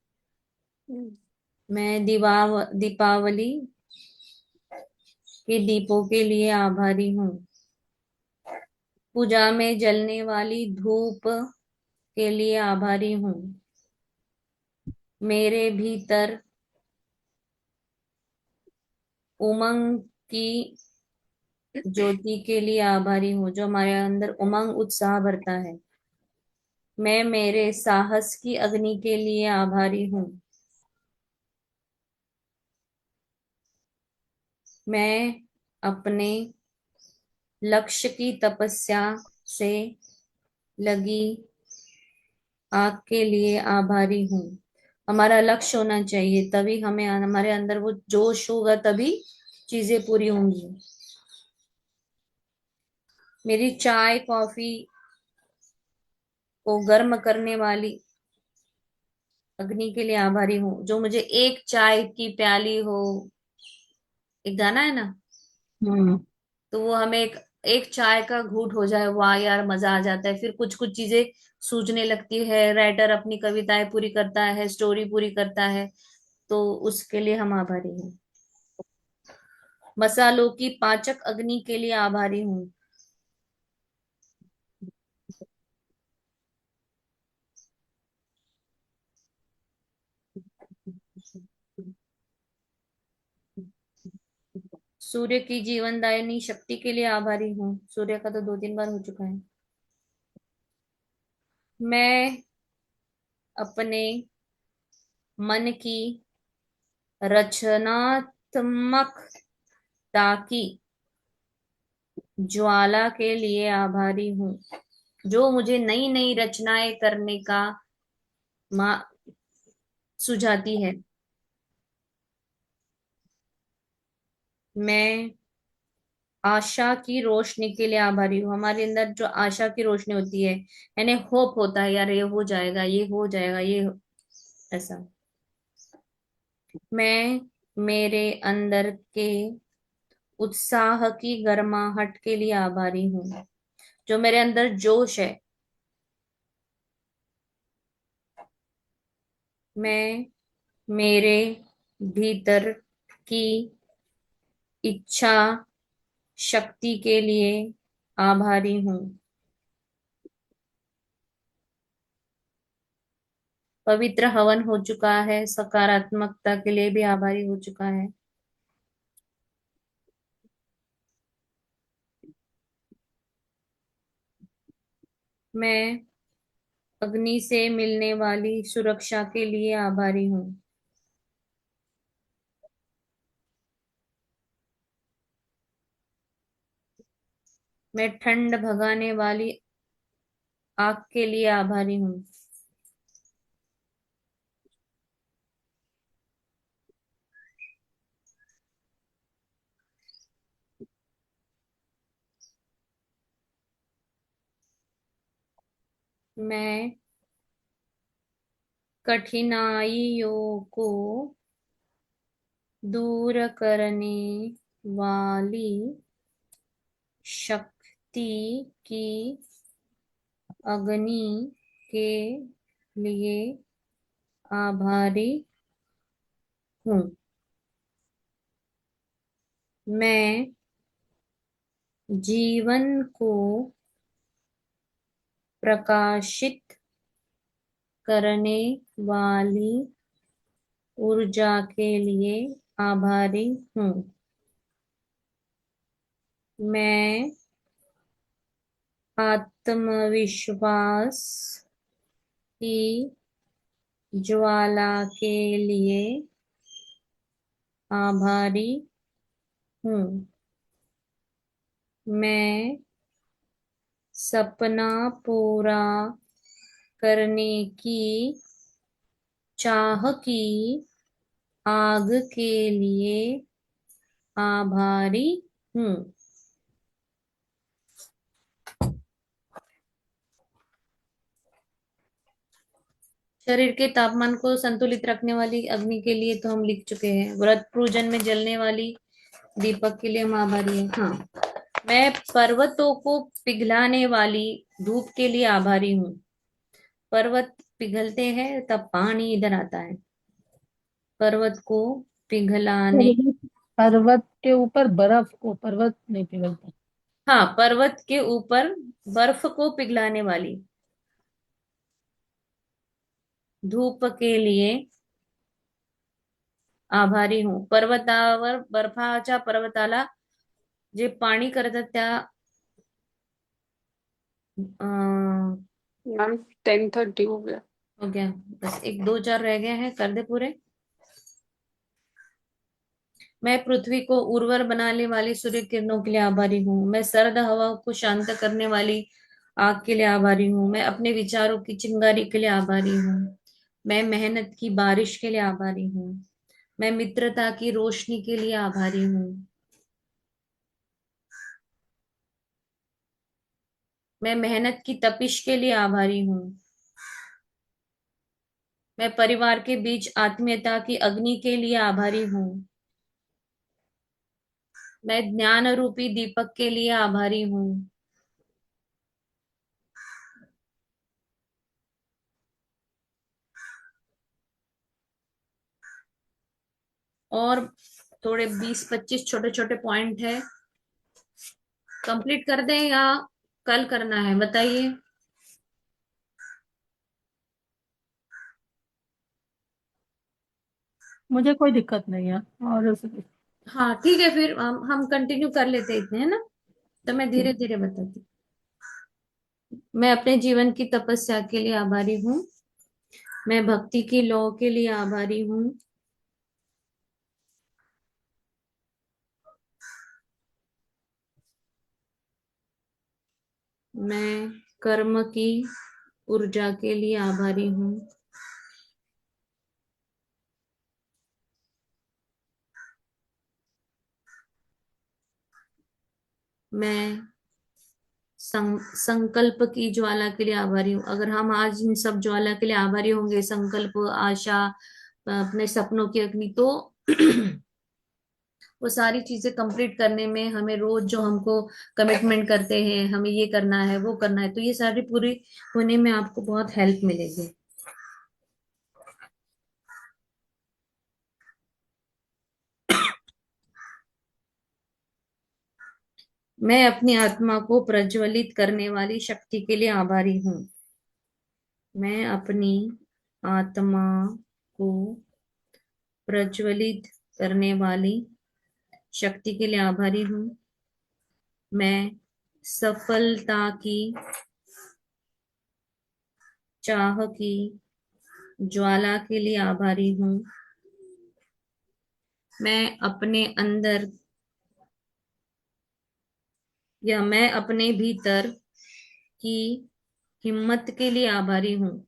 Speaker 1: मैं दीपावली के दीपों के लिए आभारी हूँ। पूजा में जलने वाली धूप के लिए आभारी हूँ। मेरे भीतर उमंग की ज्योति के लिए आभारी हूँ, जो हमारे अंदर उमंग उत्साह भरता है। मैं मेरे साहस की अग्नि के लिए आभारी हूँ। मैं अपने लक्ष्य की तपस्या से लगी आग के लिए आभारी हूँ। हमारा लक्ष्य होना चाहिए, तभी हमें हमारे अंदर वो जोश होगा, तभी चीजें पूरी होंगी। मेरी चाय कॉफी को गर्म करने वाली अग्नि के लिए आभारी हूँ, जो मुझे एक चाय की प्याली हो। एक गाना है ना,
Speaker 4: हम्म।
Speaker 1: तो वो हमें एक चाय का घूंट हो जाए, वाह यार मजा आ जाता है। फिर कुछ कुछ चीजें सूझने लगती है, राइटर अपनी कविताएं पूरी करता है, स्टोरी पूरी करता है, तो उसके लिए हम आभारी हैं। मसालों की पाचक अग्नि के लिए आभारी हूँ। सूर्य की जीवनदायिनी शक्ति के लिए आभारी हूँ। सूर्य का तो 2-3 बार हो चुका है। मैं अपने मन की रचनात्मकता की ज्वाला के लिए आभारी हूँ, जो मुझे नई नई रचनाएं करने का सुझाती है। मैं आशा की रोशनी के लिए आभारी हूँ। हमारे अंदर जो आशा की रोशनी होती है, यानी होप होता है, यार ये हो जाएगा, ये हो जाएगा, ऐसा। मैं मेरे अंदर के उत्साह की गर्माहट के लिए आभारी हूँ, जो मेरे अंदर जोश है। मैं मेरे भीतर की इच्छा शक्ति के लिए आभारी हूँ। पवित्र हवन हो चुका है, सकारात्मकता के लिए भी आभारी हो चुका है। मैं अग्नि से मिलने वाली सुरक्षा के लिए आभारी हूँ। मैं ठंड भगाने वाली आग के लिए आभारी हूँ। मैं कठिनाइयों को दूर करने वाली शक्ति की अग्नि के लिए आभारी हूँ। मैं जीवन को प्रकाशित करने वाली ऊर्जा के लिए आभारी हूँ। मैं आत्मविश्वास की ज्वाला के लिए आभारी हूँ। मैं सपना पूरा करने की चाह की आग के लिए आभारी हूँ। शरीर के तापमान को संतुलित रखने वाली अग्नि के लिए तो हम लिख चुके हैं। व्रत पूजन में जलने वाली दीपक के लिए हम आभारी हैं। हाँ, मैं पर्वतों को पिघलाने वाली धूप के लिए आभारी हूँ। पर्वत पिघलते हैं तब पानी इधर आता है। पर्वत को पिघलाने,
Speaker 4: पर्वत पर्वत के ऊपर बर्फ को पर्वत नहीं पिघलता।
Speaker 1: हाँ, पर्वत के ऊपर बर्फ को पिघलाने वाली धूप के लिए आभारी हूँ। पर्वतावर बर्फाच्या पर्वताला जे पाणी करतात त्या
Speaker 2: मैम 10:30 हो गया।
Speaker 1: हो गया, बस एक दो चार रह गए हैं, कर दे पूरे। मैं पृथ्वी को उर्वर बनाने वाली सूर्य किरणों के लिए आभारी हूँ। मैं सर्द हवा को शांत करने वाली आग के लिए आभारी हूँ। मैं अपने विचारों की चिंगारी के लिए आभारी हूँ। मैं मेहनत की बारिश के लिए आभारी हूँ। मैं मित्रता की रोशनी के लिए आभारी हूँ। मैं मेहनत की तपिश के लिए आभारी हूँ। मैं परिवार के बीच आत्मीयता की अग्नि के लिए आभारी हूँ। मैं ज्ञान रूपी दीपक के लिए आभारी हूँ। और थोड़े 20-25 छोटे छोटे पॉइंट है, कंप्लीट कर दें या कल करना है, बताइए।
Speaker 4: मुझे कोई दिक्कत नहीं है। और
Speaker 1: हाँ ठीक है, फिर हम कंटिन्यू कर लेते हैं इतने, है ना। तो मैं धीरे
Speaker 4: ठीक।
Speaker 1: धीरे बताती हूँ। मैं अपने जीवन की तपस्या के लिए आभारी हूँ। मैं भक्ति की लौ के लिए आभारी हूँ। मैं कर्म की ऊर्जा के लिए आभारी हूँ। मैं संकल्प की ज्वाला के लिए आभारी हूँ। अगर हम आज इन सब ज्वाला के लिए आभारी होंगे, संकल्प, आशा, अपने सपनों की अग्नि, तो वो सारी चीजें कंप्लीट करने में हमें रोज जो हमको कमिटमेंट करते हैं, हमें ये करना है वो करना है, तो ये सारी पूरी होने में आपको बहुत हेल्प मिलेगी। मैं अपनी आत्मा को प्रज्वलित करने वाली शक्ति के लिए आभारी हूँ। मैं अपनी आत्मा को प्रज्वलित करने वाली शक्ति के लिए आभारी हूँ। मैं सफलता की चाह की ज्वाला के लिए आभारी हूँ। मैं अपने अंदर या मैं अपने भीतर की हिम्मत के लिए आभारी हूँ।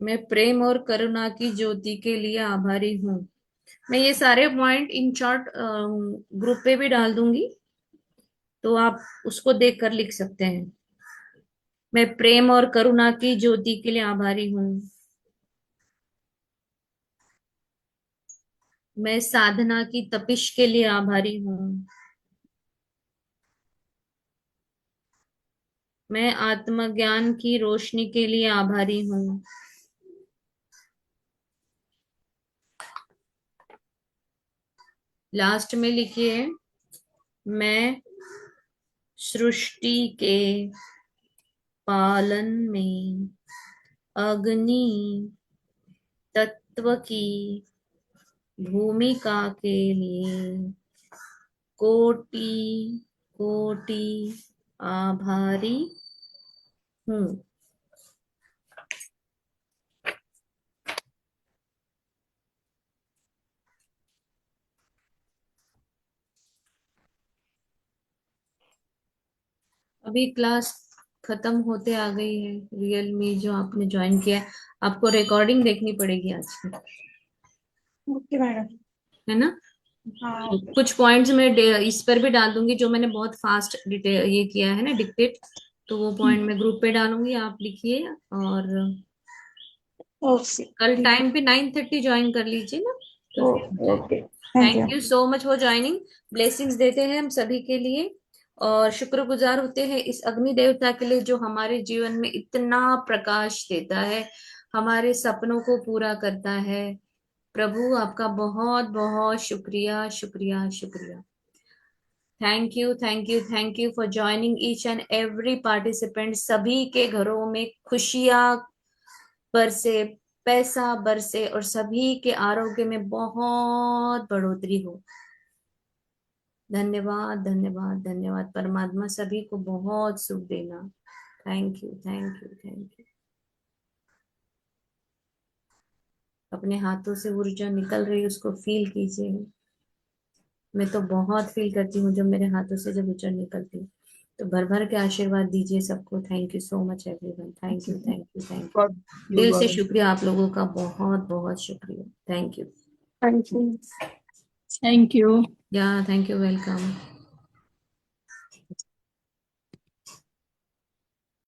Speaker 1: मैं प्रेम और करुणा की ज्योति के लिए आभारी हूँ। मैं ये सारे पॉइंट इन शॉर्ट ग्रुप पे भी डाल दूंगी, तो आप उसको देखकर लिख सकते हैं। मैं प्रेम और करुणा की ज्योति के लिए आभारी हूँ। मैं साधना की तपिश के लिए आभारी हूँ। मैं आत्मज्ञान की रोशनी के लिए आभारी हूँ। लास्ट में लिखिए, मैं सृष्टि के पालन में अग्नि तत्व की भूमिका के लिए कोटि कोटि आभारी हूँ। अभी क्लास खत्म होते आ गई है। रियल मी जो आपने ज्वाइन किया है, आपको रिकॉर्डिंग देखनी पड़ेगी आज की,
Speaker 5: ओके मैडम।
Speaker 1: है ना?
Speaker 5: हाँ।
Speaker 1: तो कुछ पॉइंट्स मैं इस पर भी डाल दूंगी जो मैंने बहुत फास्ट डिटेल ये किया है ना डिक्टेट, तो वो पॉइंट मैं ग्रुप पे डालूंगी, आप लिखिए। और
Speaker 5: ओके।
Speaker 1: कल टाइम पे 9:30 ज्वाइन कर लीजिए ना, तो फिर हो जाएगा।
Speaker 5: Okay, thank you.
Speaker 1: Thank you so much for joining. Blessings देते हैं हम सभी के लिए और शुक्रगुजार होते हैं इस अग्नि देवता के लिए जो हमारे जीवन में इतना प्रकाश देता है, हमारे सपनों को पूरा करता है। प्रभु आपका बहुत बहुत शुक्रिया शुक्रिया शुक्रिया। Thank you thank you thank you for joining each and every participant. सभी के घरों में खुशियां बरसे, पैसा बरसे और सभी के आरोग्य में बहुत बढ़ोतरी हो। धन्यवाद धन्यवाद धन्यवाद। परमात्मा सभी को बहुत सुख देना। Thank you thank you thank you. अपने हाथों से ऊर्जा निकल रही है उसको फील कीजिए। मैं तो बहुत फील करती हूँ जब मेरे हाथों से जब ऊर्जा निकलती है। तो भर भर के आशीर्वाद दीजिए सबको। Thank you so much everyone. Thank you thank you thank you. दिल से शुक्रिया आप लोगों का, बहुत बहुत शुक्रिया। Thank you.
Speaker 2: Thank you.
Speaker 4: Thank you.
Speaker 1: या थैंक यू, वेलकम।